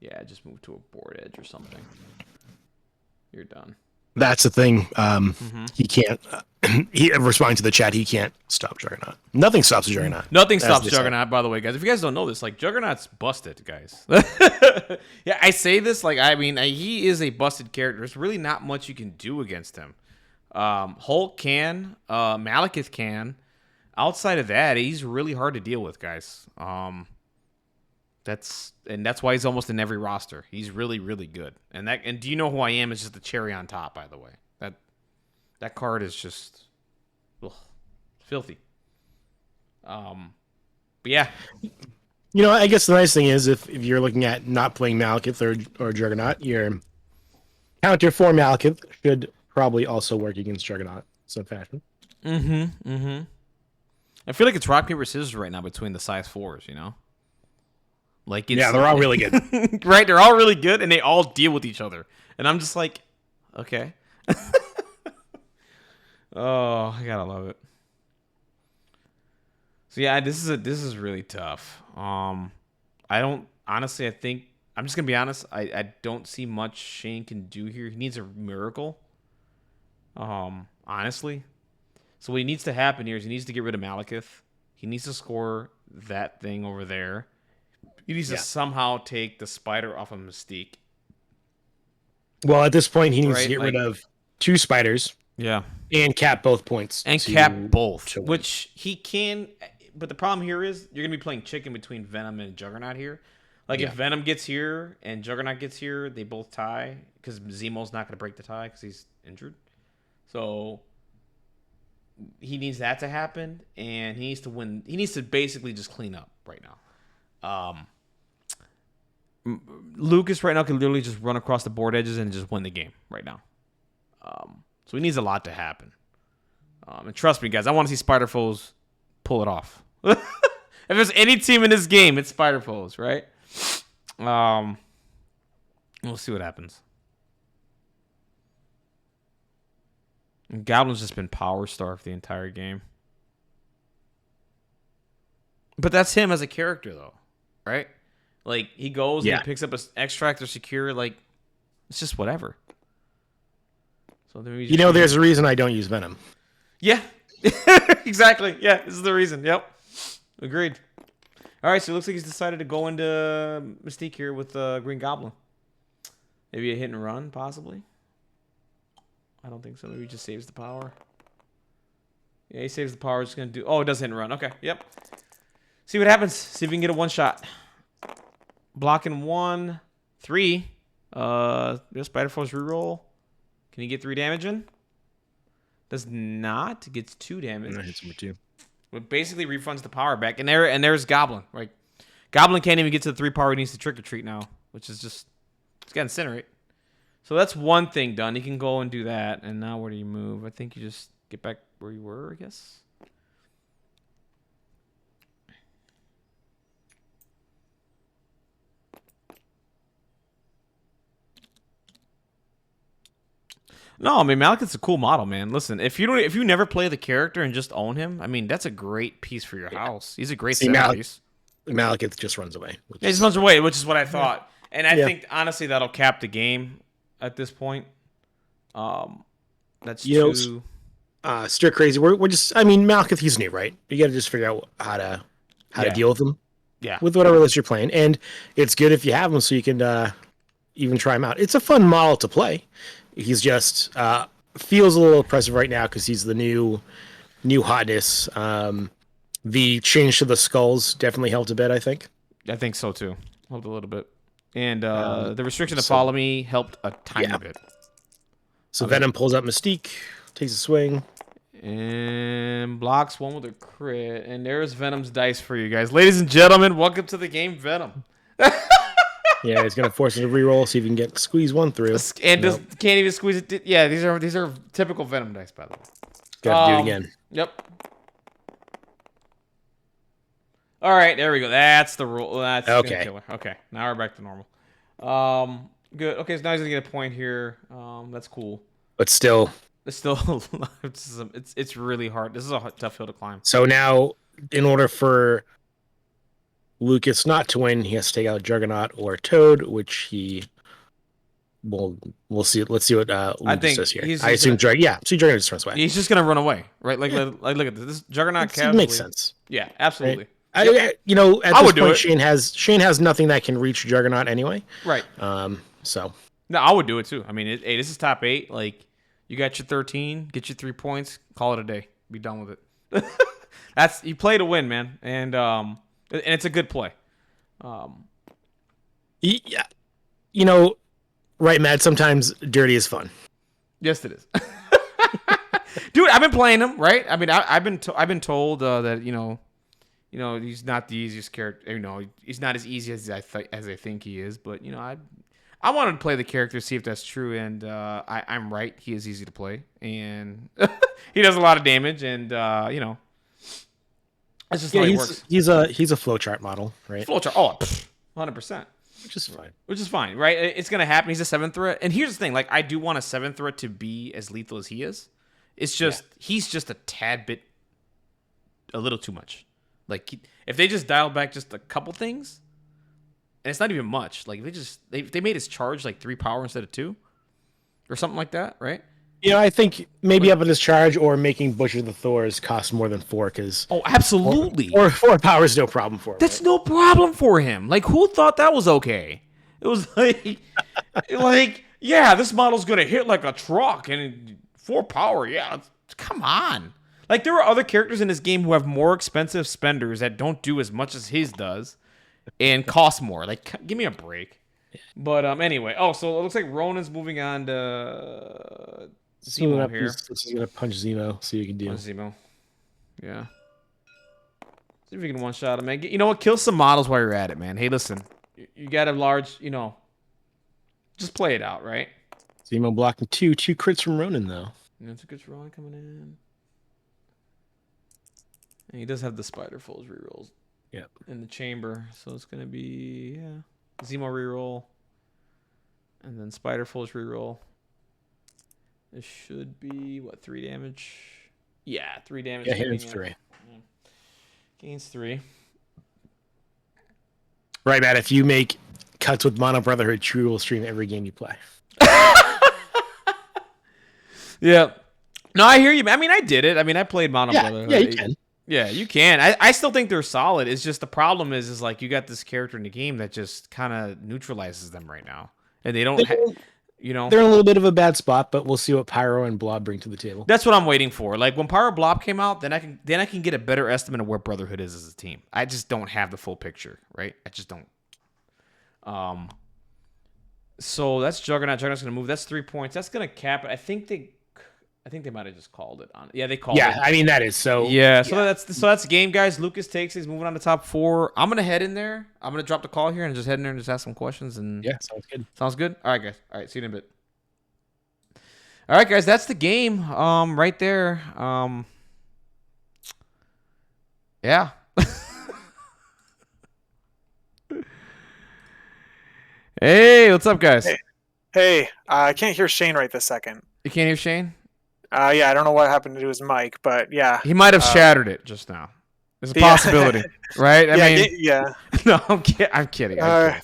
Yeah, just move to a board edge or something. You're done. That's the thing. Mm-hmm. He can't. He responding to the chat. He can't stop Juggernaut. Nothing stops a Juggernaut. Nothing As stops they say. Juggernaut, by the way, guys. If you guys don't know this, like Juggernaut's busted, guys. Yeah, I say this like I mean he is a busted character. There's really not much you can do against him. Hulk can, Malekith can. Outside of that, he's really hard to deal with, guys. That's why he's almost in every roster. He's really, really good. And do you know who I am? Is just the cherry on top, by the way. That card is just ugh, filthy. But yeah, I guess the nice thing is if you're looking at not playing Malekith or Juggernaut, your counter for Malekith should probably also work against Juggernaut. Some fashion. I feel like it's rock paper scissors right now between the size fours. Like Yeah, they're all really good. right? They're all really good, and they all deal with each other. And I'm just like, okay. Oh, I gotta love it. So yeah, this is really tough. I don't honestly. I think I'm just gonna be honest. I don't see much Shane can do here. He needs a miracle. Honestly. So what he needs to happen here is he needs to get rid of Malekith. He needs to score that thing over there. He needs to somehow take the spider off of Mystique. Well, at this point, he needs to Right, get like- rid of 2 spiders Yeah. and cap both points. And cap both, to win. which he can. But the problem here is you're gonna be playing chicken between Venom and Juggernaut here. Like if Venom gets here and Juggernaut gets here, they both tie because Zemo's not gonna break the tie because he's injured. So he needs that to happen, and he needs to win. He needs to basically just clean up right now. Lucas right now can literally just run across the board edges and just win the game right now. So he needs a lot to happen. And trust me, guys, I want to see Spider Foes pull it off. If there's any team in this game, it's Spider Foes, right? We'll see what happens. And Goblin's just been power starved the entire game. But that's him as a character, though, right? Like, he goes and he picks up an extract or secure. Like, it's just whatever. So then we just there's a reason I don't use Venom. Yeah. Exactly. Yeah, this is the reason. Yep. Agreed. All right, so it looks like he's decided to go into Mystique here with Green Goblin. Maybe a hit and run, possibly. I don't think so. Maybe he just saves the power. Yeah, he saves the power. Just going to do... Oh, it does hit and run. Okay, yep. See what happens. See if we can get a one-shot. Blocking 1, 3. There's Spider-Foes reroll. Can he get 3 damage in? Does not. Gets 2 damage. Hits him with 2. But basically refunds the power back. And there's Goblin. Right? Goblin can't even get to the 3 power. He needs to trick or treat now. Which is just... He's got Incinerate. So that's one thing done. He can go and do that. And now where do you move? I think you just get back where you were, I guess. No, I mean Malekith's a cool model, man. Listen, if you never play the character and just own him, I mean that's a great piece for your house. He's a great piece. Malekith just runs away. Yeah, he just runs away, which is what I thought. And I think honestly that'll cap the game at this point. That's too stir crazy. We're just Malekith, he's new, right? You gotta just figure out how to deal with him. Yeah. With whatever list you're playing. And it's good if you have him so you can even try him out. It's a fun model to play. He's just feels a little oppressive right now because he's the new hotness. The change to the skulls definitely helped a bit, I think. I think so too. Helped a little bit. And the restriction to follow me helped a tiny bit. So Venom pulls up Mystique, takes a swing. And blocks 1 with a crit. And there's Venom's dice for you guys. Ladies and gentlemen, welcome to the game, Venom. Yeah, he's gonna force it to reroll, see if he can squeeze 1 through. And can't even squeeze it. Yeah, these are typical Venom dice, by the way. Got to do it again. Yep. All right, there we go. That's the rule. That's okay. Killer. Okay, now we're back to normal. Good. Okay, so now he's gonna get a point here. That's cool. But still, it's still it's really hard. This is a tough hill to climb. So now, in order for Lucas not to win, he has to take out Juggernaut or Toad, which he we'll see. Let's see what I Lucas think does here. he's I just assume gonna Dragon. Yeah, see Dragon just runs away. he's just gonna run away, right? Yeah, Look at this Juggernaut it makes casually. sense, Yeah, right? absolutely. I, Yep, at I this would do point, it. Shane has nothing that can reach Juggernaut anyway. Right. So No, I would do it too. I mean, hey, this is top 8. Like, you got your 13, get your 3 points, call it a day, be done with it. That's you play to win, man, and it's a good play. yeah, right, Matt. Sometimes dirty is fun. Yes, it is. Dude, I've been playing him, right? I mean, I've been told that he's not the easiest character. He's not as easy as I think he is. But I wanted to play the character, see if that's true, and I'm right. He is easy to play, and he does a lot of damage, and that's just how he works. He's a flowchart model, right? Flowchart, 100%. Which is fine. Which is fine, right? It's gonna happen. He's a 7th threat, and here's the thing: like, I do want a 7th threat to be as lethal as he is. It's just he's just a tad bit, a little too much. Like, if they just dialed back just a couple things, and it's not even much. Like, they made his charge like 3 power instead of 2, or something like that, right? I think maybe up in his charge or making Butcher the Thors cost more than 4 because Absolutely. Or 4 power is no problem for him. That's no problem for him. Like, who thought that was okay? It was like, yeah, this model's gonna hit like a truck and 4 power. Yeah, come on. Like, there are other characters in this game who have more expensive spenders that don't do as much as his does and cost more. Like, give me a break. But anyway, so it looks like Ronan's moving on to Zemo here. He's gonna punch Zemo. See what you can do. Punch Zemo. Yeah. See if you can one-shot him, man. You know what? Kill some models while you're at it, man. Hey, listen. You got a large, just play it out, right? Zemo blocking 2 crits from Ronan, though. That's a good Ronan coming in. And he does have the Spider Foes rerolls. Yep. In the chamber. So it's going to be, Zemo reroll. And then Spider Foes reroll. It should be, 3 damage? Yeah, 3 damage. Yeah, gains 3. Yeah. Gains 3. Right, Matt. If you make cuts with Mono Brotherhood, True will stream every game you play. Yeah. No, I hear you. I mean, I did it. I mean, I played Mono Brotherhood. Yeah, you can. Yeah, you can. I still think they're solid. It's just the problem is like you got this character in the game that just kind of neutralizes them right now, and they don't. They're in a little bit of a bad spot, but we'll see what Pyro and Blob bring to the table. That's what I'm waiting for. Like when Pyro Blob came out, then I can get a better estimate of where Brotherhood is as a team. I just don't have the full picture, right? I just don't. So that's Juggernaut. Juggernaut's gonna move. That's 3 points. That's gonna cap it. I think they might have just called it on. Yeah, they called it. Yeah, I mean that is so. Yeah, so that's the game, guys. Lucas takes. He's moving on to top 4. I'm gonna head in there. I'm gonna drop the call here and just head in there and just ask some questions. And yeah, sounds good. Sounds good. All right, guys. All right, see you in a bit. All right, guys. That's the game. Right there. Yeah. Hey, what's up, guys? Hey, I can't hear Shane right this second. You can't hear Shane? Yeah, I don't know what happened to his mic, but yeah. He might have shattered it just now. There's a possibility, right? I mean, yeah. No, I'm kidding. I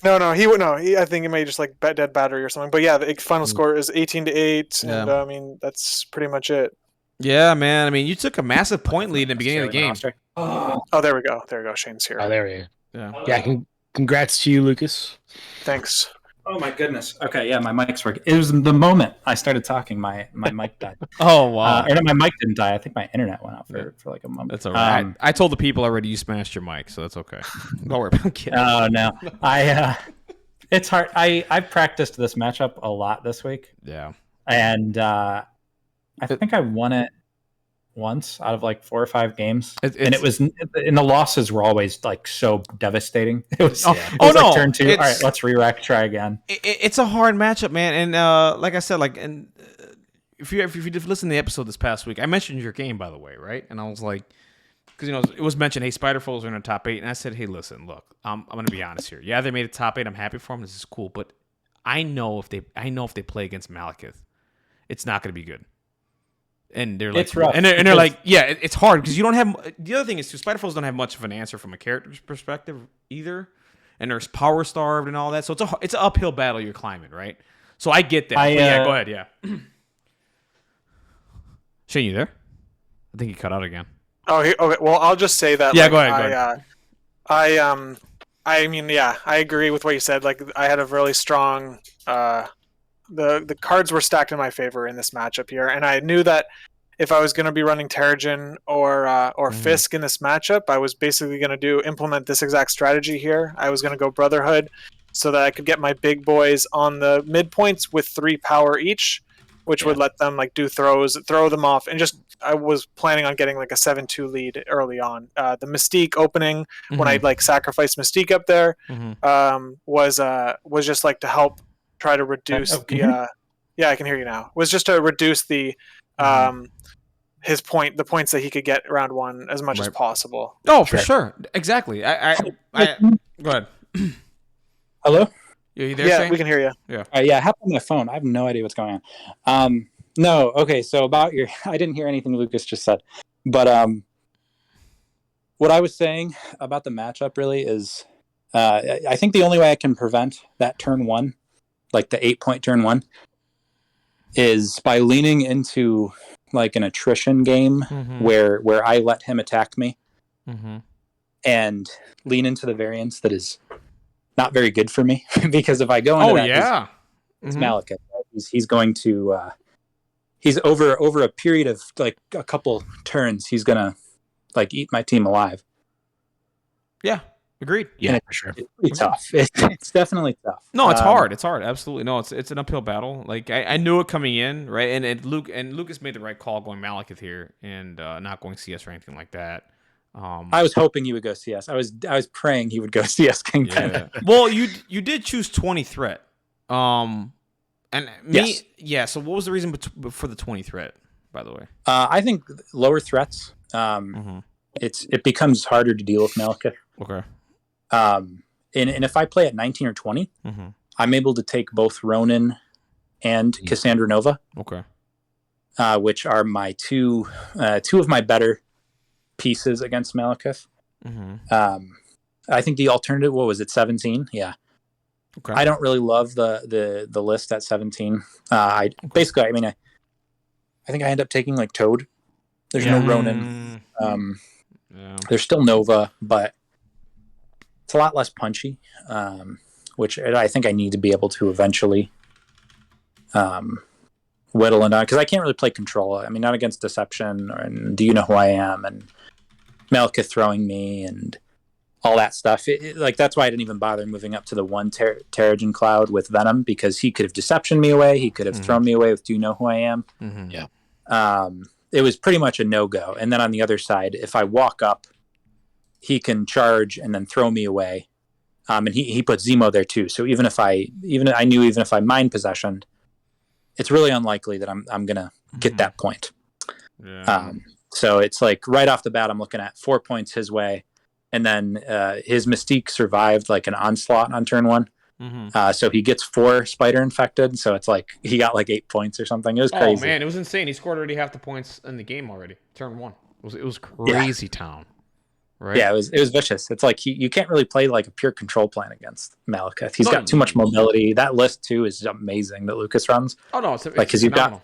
think it may just like dead battery or something. But yeah, the final score is 18-8, and I mean that's pretty much it. Yeah, man. I mean, you took a massive point lead in the beginning of the game. Oh, there we go. Shane's here. Oh, there we go. Yeah. Congrats to you, Lucas. Thanks. Oh my goodness. Okay, yeah, my mic's working. It was the moment I started talking, my mic died. Oh wow! My mic didn't die. I think my internet went out for like a moment. That's all right. I told the people already you smashed your mic, so that's okay. Don't worry. I'm kidding. Oh no, it's hard. I practiced this matchup a lot this week. Yeah, and I think I won it once out of like 4 or 5 games, and the losses were always like so devastating. It was like turn 2. All right, let's re-rack, try again. It's a hard matchup, man. And like I said, if you listen to the episode this past week, I mentioned your game, by the way, right? And I was like, because it was mentioned, hey, Spider Foes are in the top 8, and I said, hey, listen, look, I'm gonna be honest here. Yeah, they made it top 8. I'm happy for them. This is cool, but I know if they play against Malekith, it's not gonna be good. And they're like, it's rough. And they're like, yeah, it's hard because you don't have. The other thing is, too, Spider Foes don't have much of an answer from a character's perspective either, and there's power starved and all that. So it's an uphill battle you're climbing, right? So I get that. But yeah, go ahead. Yeah. Shane, you there? I think he cut out again. Oh, okay. Well, I'll just say that. Yeah, go ahead. I mean, yeah, I agree with what you said. Like, I had a really strong. The cards were stacked in my favor in this matchup here, and I knew that if I was going to be running Terrigen or Fisk in this matchup, I was basically going to implement this exact strategy here. I was going to go Brotherhood so that I could get my big boys on the midpoints with 3 power each, which would let them like do throw them off, and just I was planning on getting like a 7-2 lead early on. The Mystique opening when I like sacrificed Mystique up there was just like to help try to reduce the yeah, I can hear you now. Was just to reduce the the points that he could get round 1 as much as possible. Oh, for sure. Exactly. I go ahead. Hello? You there, yeah, Shane? we can hear you. Yeah. Yeah, it happened on my phone. I have no idea what's going on. No, okay, so about I didn't hear anything Lucas just said. But what I was saying about the matchup really is I think the only way I can prevent that turn 1, like the 8-point turn 1, is by leaning into like an attrition game where I let him attack me and lean into the variance that is not very good for me. Because if I go into it's Malekith. He's going to he's over a period of like a couple turns, he's gonna like eat my team alive. Yeah, agreed. Yeah, for sure. It's pretty tough. It's definitely tough. No, it's hard. It's hard. Absolutely. No, it's an uphill battle. Like I knew it coming in, right? And Lucas made the right call going Malekith here and not going CS or anything like that. I was hoping he would go CS. I was praying he would go CS Kingpin. Yeah. Well, you did choose 20 threat. And me, so what was the reason for the 20 threat, by the way? I think lower threats. It becomes harder to deal with Malekith. Okay. And if I play at 19 or 20, I'm able to take both Ronin and Cassandra Nova. Okay. Which are my two of my better pieces against Malekith. I think the alternative, what was it, 17? Yeah. Okay. I don't really love the list at 17. Basically, I mean, I think I end up taking like Toad. There's no Ronin. There's still Nova, but it's a lot less punchy, which I think I need to be able to eventually whittle it down, because I can't really play control. I mean, not against Deception and Do You Know Who I Am and Malekith throwing me and all that stuff. Like, that's why I didn't even bother moving up to the 1 Terrigen Cloud with Venom, because he could have Deception me away. He could have thrown me away with Do You Know Who I Am? Yeah. It was pretty much a no-go. And then on the other side, if I walk up, he can charge and then throw me away. And he put Zemo there too. So even if I mind possessioned, it's really unlikely that I'm gonna get that point. Yeah. So it's like right off the bat, I'm looking at 4 points his way, and then his Mystique survived like an onslaught on turn 1. So he gets 4 spider infected. So it's like he got like 8 points or something. It was crazy. Oh man, it was insane. He scored already half the points in the game already. Turn 1. It was crazy town. Right? Yeah, it was vicious. It's like you can't really play like a pure control plan against Malekith. He's got too much mobility. That list too is amazing that Lucas runs. Oh no, it's because you've got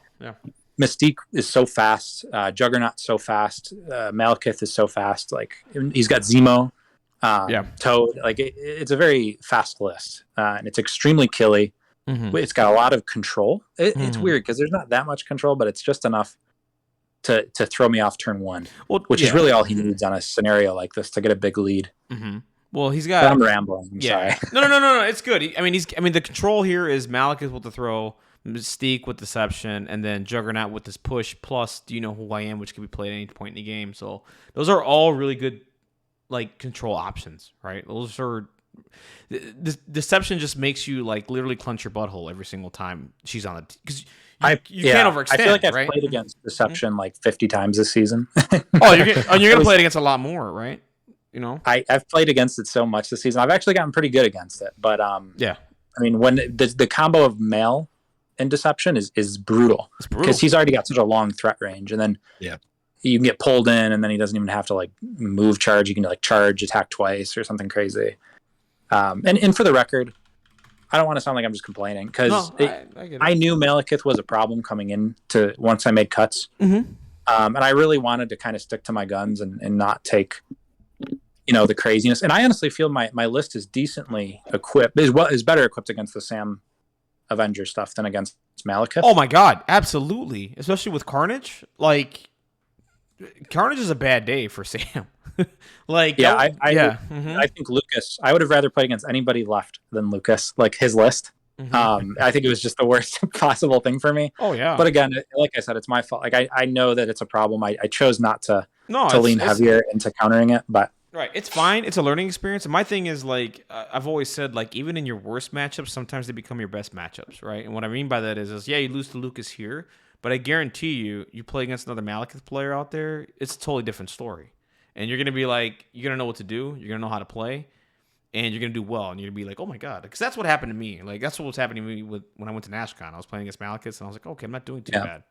Mystique is so fast, Juggernaut so fast, Malekith is so fast. Like he's got Zemo, Toad. Like it's a very fast list, and it's extremely killy. It's got a lot of control. It's weird because there's not that much control, but it's just enough to throw me off turn 1, which is really all he needs on a scenario like this to get a big lead. Well, he's got. But I'm rambling. I'm sorry. No. It's good. The control here is Malekith with the throw, Mystique with Deception, and then Juggernaut with this push. Plus, Do You Know Who I Am, which can be played at any point in the game. So those are all really good, like control options, right? Those are. Deception just makes you like literally clench your butthole every single time she's on it, because you can't overextend. I feel like I've right? played against Deception like 50 times this season. You're gonna play it against a lot more, right? You know, I've played against it so much this season. I've actually gotten pretty good against it, but I mean, when the combo of Male and Deception is brutal, because he's already got such a long threat range, and then you can get pulled in, and then he doesn't even have to like move charge. You can like charge, attack twice, or something crazy. And for the record, I don't want to sound like I'm just complaining because I get it. I knew Malekith was a problem coming in to once I made cuts. Mm-hmm. And I really wanted to kind of stick to my guns and not take, the craziness. And I honestly feel my list is decently equipped, is better equipped against the Sam Avenger stuff than against Malekith. Oh my god, absolutely. Especially with Carnage. Like, Carnage is a bad day for Sam. I think Lukas, I would have rather played against anybody left than Lukas, like his list. Mm-hmm. I think it was just the worst possible thing for me. Oh yeah. But again, like I said, it's my fault. Like I know that it's a problem. I chose not to lean heavier into countering it, but right, it's fine. It's a learning experience. And my thing is, like, I've always said, like, even in your worst matchups, sometimes they become your best matchups, right? And what I mean by that is yeah, you lose to Lukas here, but I guarantee you play against another Malekith player out there, it's a totally different story. And you're gonna be like, you're gonna know what to do, you're gonna know how to play, and you're gonna do well, and you're gonna be like, oh my god, because that's what happened to me. Like that's what was happening to me when I went to NashCon. I was playing against Malekith, and I was like, okay, I'm not doing too bad,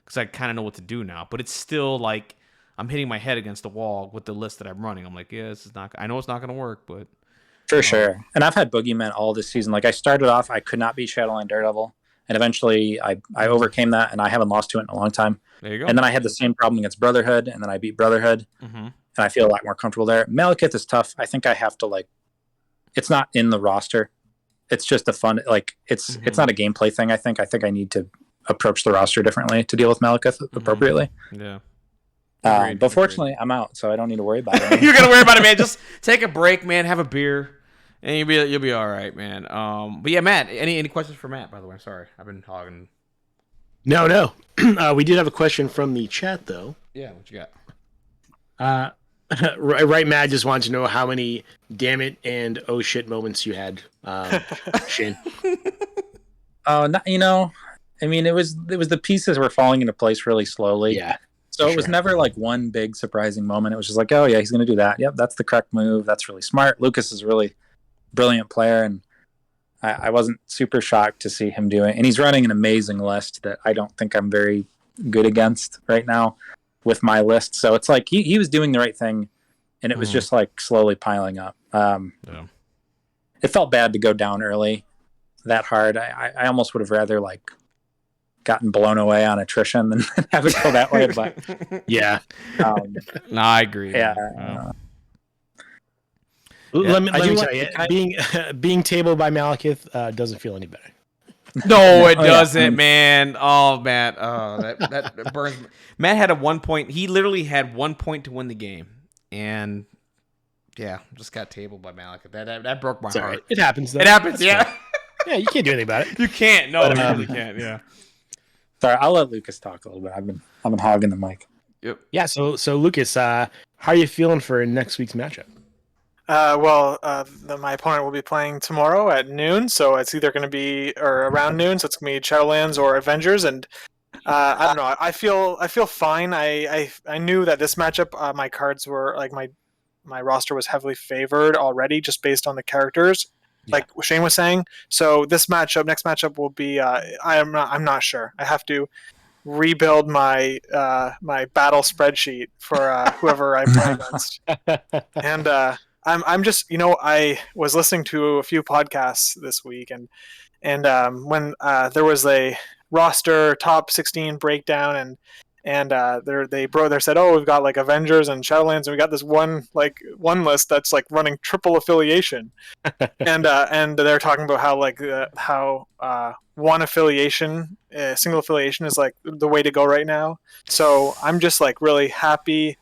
because I kind of know what to do now. But it's still like I'm hitting my head against the wall with the list that I'm running. I'm like, yeah, this is not. I know it's not gonna work, but for sure. And I've had Boogeyman all this season. Like I started off, I could not beat Shadowline Daredevil, and eventually I overcame that, and I haven't lost to it in a long time. There you go. And then I had the same problem against Brotherhood, and then I beat Brotherhood. Mm-hmm. And I feel a lot more comfortable there. Malekith is tough. I think I have to it's not in the roster. It's just a fun, it's not a gameplay thing. I think I need to approach the roster differently to deal with Malekith appropriately. Yeah. But fortunately, I'm out, so I don't need to worry about it. You're gonna worry about it, man. Just take a break, man. Have a beer, and you'll be all right, man. But yeah, Matt. Any questions for Matt? By the way, sorry, I've been talking. No. We did have a question from the chat though. Yeah, what you got? Right, Matt just wanted to know how many damn it and oh shit moments you had, Shane. I mean, it was the pieces were falling into place really slowly. Yeah. So it was never like one big surprising moment. It was just like, oh yeah, he's going to do that. Yep, that's the correct move. That's really smart. Lukas is a really brilliant player, and I wasn't super shocked to see him doing. And he's running an amazing list that I don't think I'm very good against right now with my list. So it's like he was doing the right thing, and it was just like slowly piling up. It felt bad to go down early that hard. I almost would have rather gotten blown away on attrition than have it go that way. But yeah, no, I agree. Yeah. Let me tell you, being tabled by Malekith doesn't feel any better. No, it doesn't, man. Oh, Matt. That burns. Matt had a 1 point. He literally had 1 point to win the game, and yeah, just got tabled by Malekith. That broke my heart. Right. It happens. Though. It happens. Yeah. Yeah, you can't do anything about it. You can't. No, you really can't. Yeah. Sorry, I'll let Lukas talk a little bit. I've been hogging the mic. Yep. Yeah. So Lukas, how are you feeling for next week's matchup? My opponent will be playing tomorrow at noon, so it's either going to be around noon, so it's going to be Shadowlands or Avengers, and I don't know. I feel fine. I knew that this matchup, my cards were my roster was heavily favored already, just based on the characters, like Shane was saying. So next matchup will be. I'm not sure. I have to rebuild my my battle spreadsheet for whoever I play against, and. I'm just, I was listening to a few podcasts this week, and when there was a roster top 16 breakdown, and they said, oh, we've got Avengers and Shadowlands, and we got this one list that's running triple affiliation, and they're talking about how one affiliation, single affiliation is the way to go right now. So I'm just really happy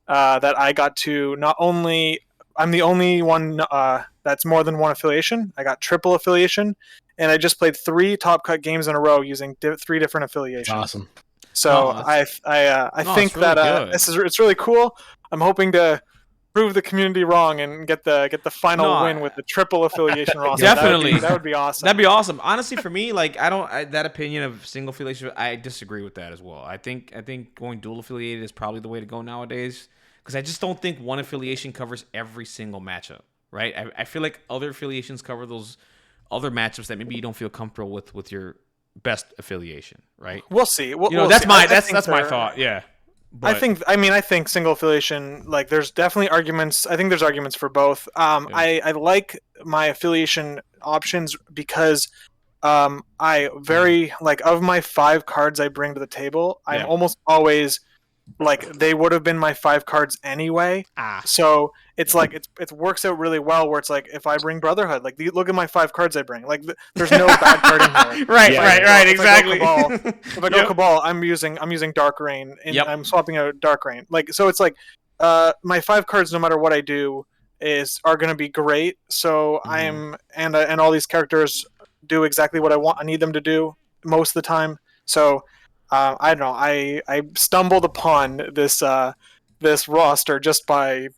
that I got to not only. I'm the only one that's more than one affiliation. I got triple affiliation, and I just played 3 top cut games in a row using 3 different affiliations. Awesome. So I think really that it's really cool. I'm hoping to prove the community wrong and get the final win with the triple affiliation roster. Definitely, that would be awesome. That'd be awesome. Honestly, for me, that opinion of single affiliation, I disagree with that as well. I think going dual affiliated is probably the way to go nowadays. Because I just don't think one affiliation covers every single matchup, right? I feel like other affiliations cover those other matchups that maybe you don't feel comfortable with your best affiliation, right? We'll see. That's my thought. Yeah. But, I think single affiliation, there's definitely arguments. I think there's arguments for both. I like my affiliation options because I very like of my 5 cards I bring to the table, I'm almost always like they would have been my 5 cards anyway. So it's like it works out really well where it's like if I bring Brotherhood, like look at my 5 cards I bring. Like there's no bad card in here. right, exactly. If I go Cabal, I'm using Dark Rain and I'm swapping out Dark Rain. Like so it's like my 5 cards, no matter what I do, are going to be great. So I'm and all these characters do exactly what I need them to do most of the time. So I don't know. I stumbled upon this roster just by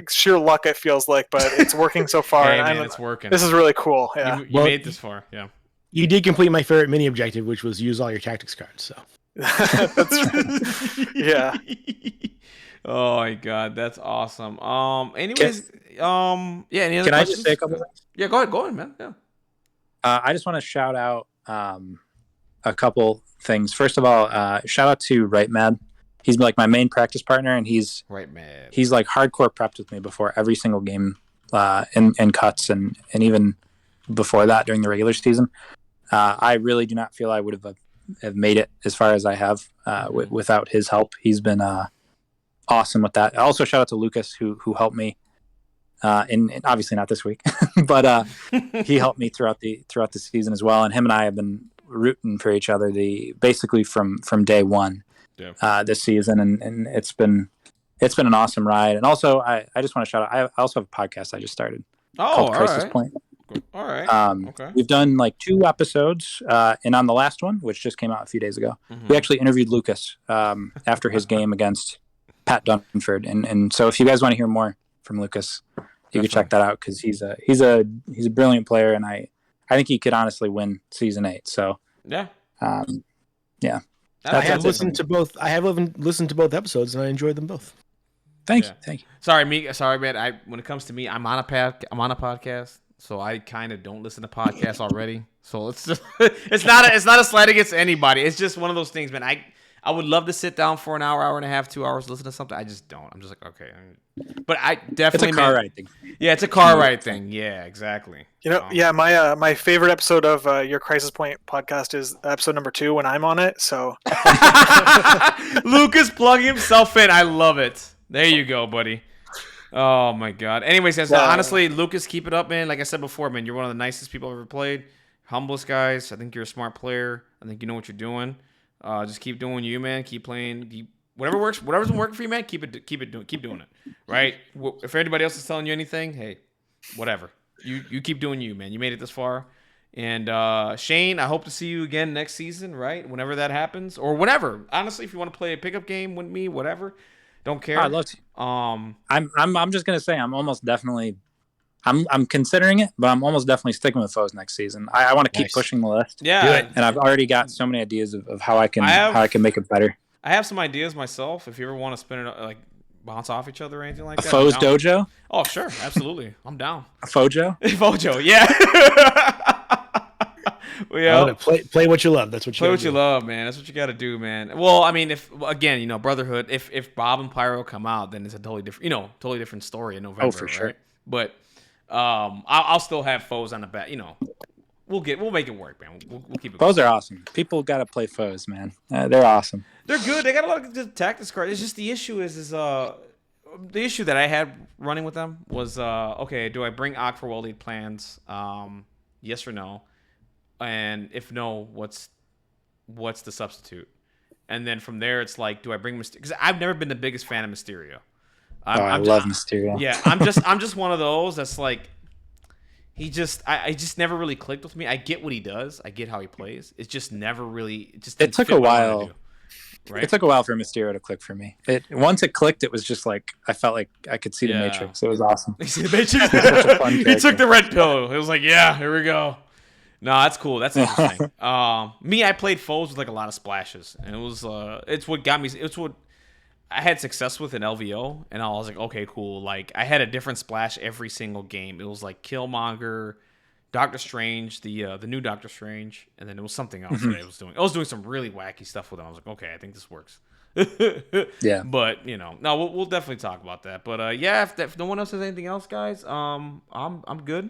sheer luck. It feels like, but it's working so far. Hey, man, it's working. This is really cool. Yeah, you made this far. Yeah, you did complete my favorite mini objective, which was use all your tactics cards. So that's yeah. Oh my god, that's awesome. Anyways, yeah. Any other questions? Can I just say a couple things? Yeah, go ahead, man. Yeah. I just want to shout out a couple things. First of all, shout out to Right Mad. He's like my main practice partner, and he's like hardcore prepped with me before every single game in cuts and even before that during the regular season. I really do not feel I would have made it as far as I have without his help. He's been awesome with that. Also, shout out to Lukas who helped me. And obviously not this week, but he helped me throughout the season as well. And him and I have been rooting for each other basically from day one this season, and it's been an awesome ride. And also, I just want to shout out. I also have a podcast I just started called Crisis Point. All right. Okay. We've done like 2 episodes, and on the last one, which just came out a few days ago, we actually interviewed Lukas after his game against Pat Dunford, and so if you guys want to hear more from Lukas, you can check that out because he's a brilliant player, and I think he could honestly win season 8. So yeah. I have listened to both. I have listened to both episodes, and I enjoyed them both. Thank you. Sorry, man. When it comes to me, I'm on a podcast, so I kind of don't listen to podcasts already. So it's just it's not a slight against anybody. It's just one of those things, man. I would love to sit down for an hour and a half, 2 hours, listen to something. I just don't. I'm just like, okay. But I definitely... It's a car ride thing. Yeah, it's a car ride thing. Yeah, exactly. You know, my favorite episode of your Crisis Point podcast is episode number 2 when I'm on it, so... Lukas plugging himself in. I love it. There you go, buddy. Oh, my God. Anyways, honestly, Lukas, keep it up, man. Like I said before, man, you're one of the nicest people I've ever played. Humblest guys. I think you're a smart player. I think you know what you're doing. Just keep doing you, man. Keep playing. Whatever works, whatever's been working for you, man. Keep doing it. Right? If anybody else is telling you anything, hey, whatever. You keep doing you, man. You made it this far. And Shane, I hope to see you again next season, right? Whenever that happens, or whenever. Honestly, if you want to play a pickup game with me, whatever, don't care. I'd love to. I'm just gonna say I'm almost definitely. I'm considering it, but I'm almost definitely sticking with foes next season. I want to keep pushing the list. Yeah, and I've already got so many ideas of how I can make it better. I have some ideas myself. If you ever want to spin it like bounce off each other or anything like that. Foes dojo. Oh sure, absolutely. I'm down. A Fojo. Fojo, yeah. Well, play what you love. That's what you play what you love, man. That's what you got to do, man. Well, I mean, if again, Brotherhood. If Bob and Pyro come out, then it's a totally different story in November. Oh, for sure. Right? But I'll still have foes on the back. We'll make it work, man. We'll keep it. Foes are awesome. People got to play foes, man. They're awesome. They're good. They got a lot of good tactics cards. It's just the issue the issue that I had running with them was okay. Do I bring Ankh for World League plans? Yes or no? And if no, what's the substitute? And then from there, it's like, do I bring Mysterio? Because I've never been the biggest fan of Mysterio. I love Mysterio. Yeah, I'm just one of those that's like, I just never really clicked with me. I get what he does. I get how he plays. It's just never really. It took a while. Right? It took a while for Mysterio to click for me. Once it clicked, it was just like I felt like I could see the Matrix. It was awesome. You see the Matrix? He took the red pill. It was like, yeah, here we go. No, that's cool. That's interesting. I played foes with like a lot of splashes, and it was it's what got me. It's what I had success with in LVO, and I was like, okay, cool. Like I had a different splash every single game. It was like Killmonger, Doctor Strange, the new Doctor Strange, and then it was something else that I was doing. I was doing some really wacky stuff with it. I was like, okay, I think this works. Yeah. But no, we'll definitely talk about that. But yeah, if no one else has anything else, guys, I'm good.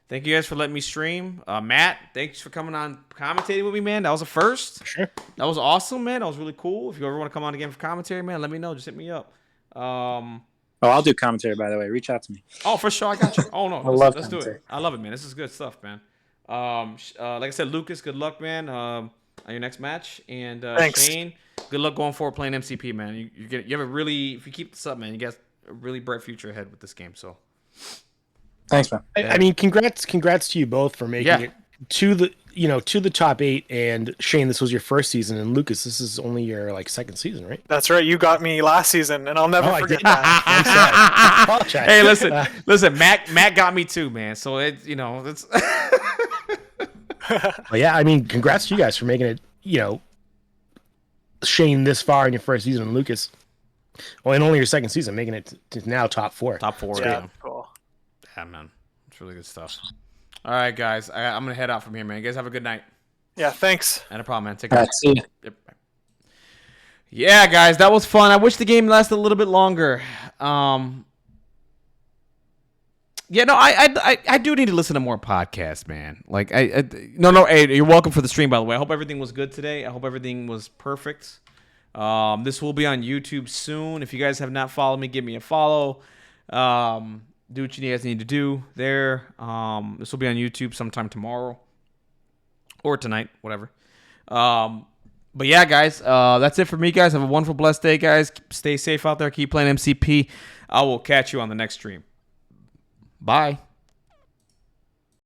Thank you guys for letting me stream. Matt, thanks for coming on commentating with me, man. That was a first. Sure. That was awesome, man. That was really cool. If you ever want to come on again for commentary, man, let me know. Just hit me up. I'll do commentary, by the way. Reach out to me. Oh, for sure. I got you. Oh, no. Let's do it. I love it, man. This is good stuff, man. Like I said, Lucas, good luck, man, on your next match. And Shane, good luck going forward playing MCP, man. You have a really, if you keep this up, man, you got a really bright future ahead with this game. So, thanks, man. I mean, congrats to you both for making it to the top 8. And Shane, this was your first season, and Lucas, this is only your second season, right? That's right. You got me last season, and I'll never forget that. I'm sorry. Hey, listen. Matt got me too, man. So it's. Well, yeah, I mean, congrats to you guys for making it. Shane this far in your first season, and Lucas, in only your second season, making it to now top 4. Top 4. Yeah, cool. Yeah, man. It's really good stuff. All right, guys. I'm going to head out from here, man. You guys have a good night. Yeah, thanks. And a problem, man. Take care. See you. Yep. Yeah, guys, that was fun. I wish the game lasted a little bit longer. Yeah, no, I do need to listen to more podcasts, man. Hey, you're welcome for the stream, by the way. I hope everything was good today. I hope everything was perfect. This will be on YouTube soon. If you guys have not followed me, give me a follow. Do what you guys need to do there. This will be on YouTube sometime tomorrow or tonight, whatever. But yeah, guys, that's it for me, guys. Have a wonderful, blessed day, guys. Stay safe out there. Keep playing MCP. I will catch you on the next stream. Bye.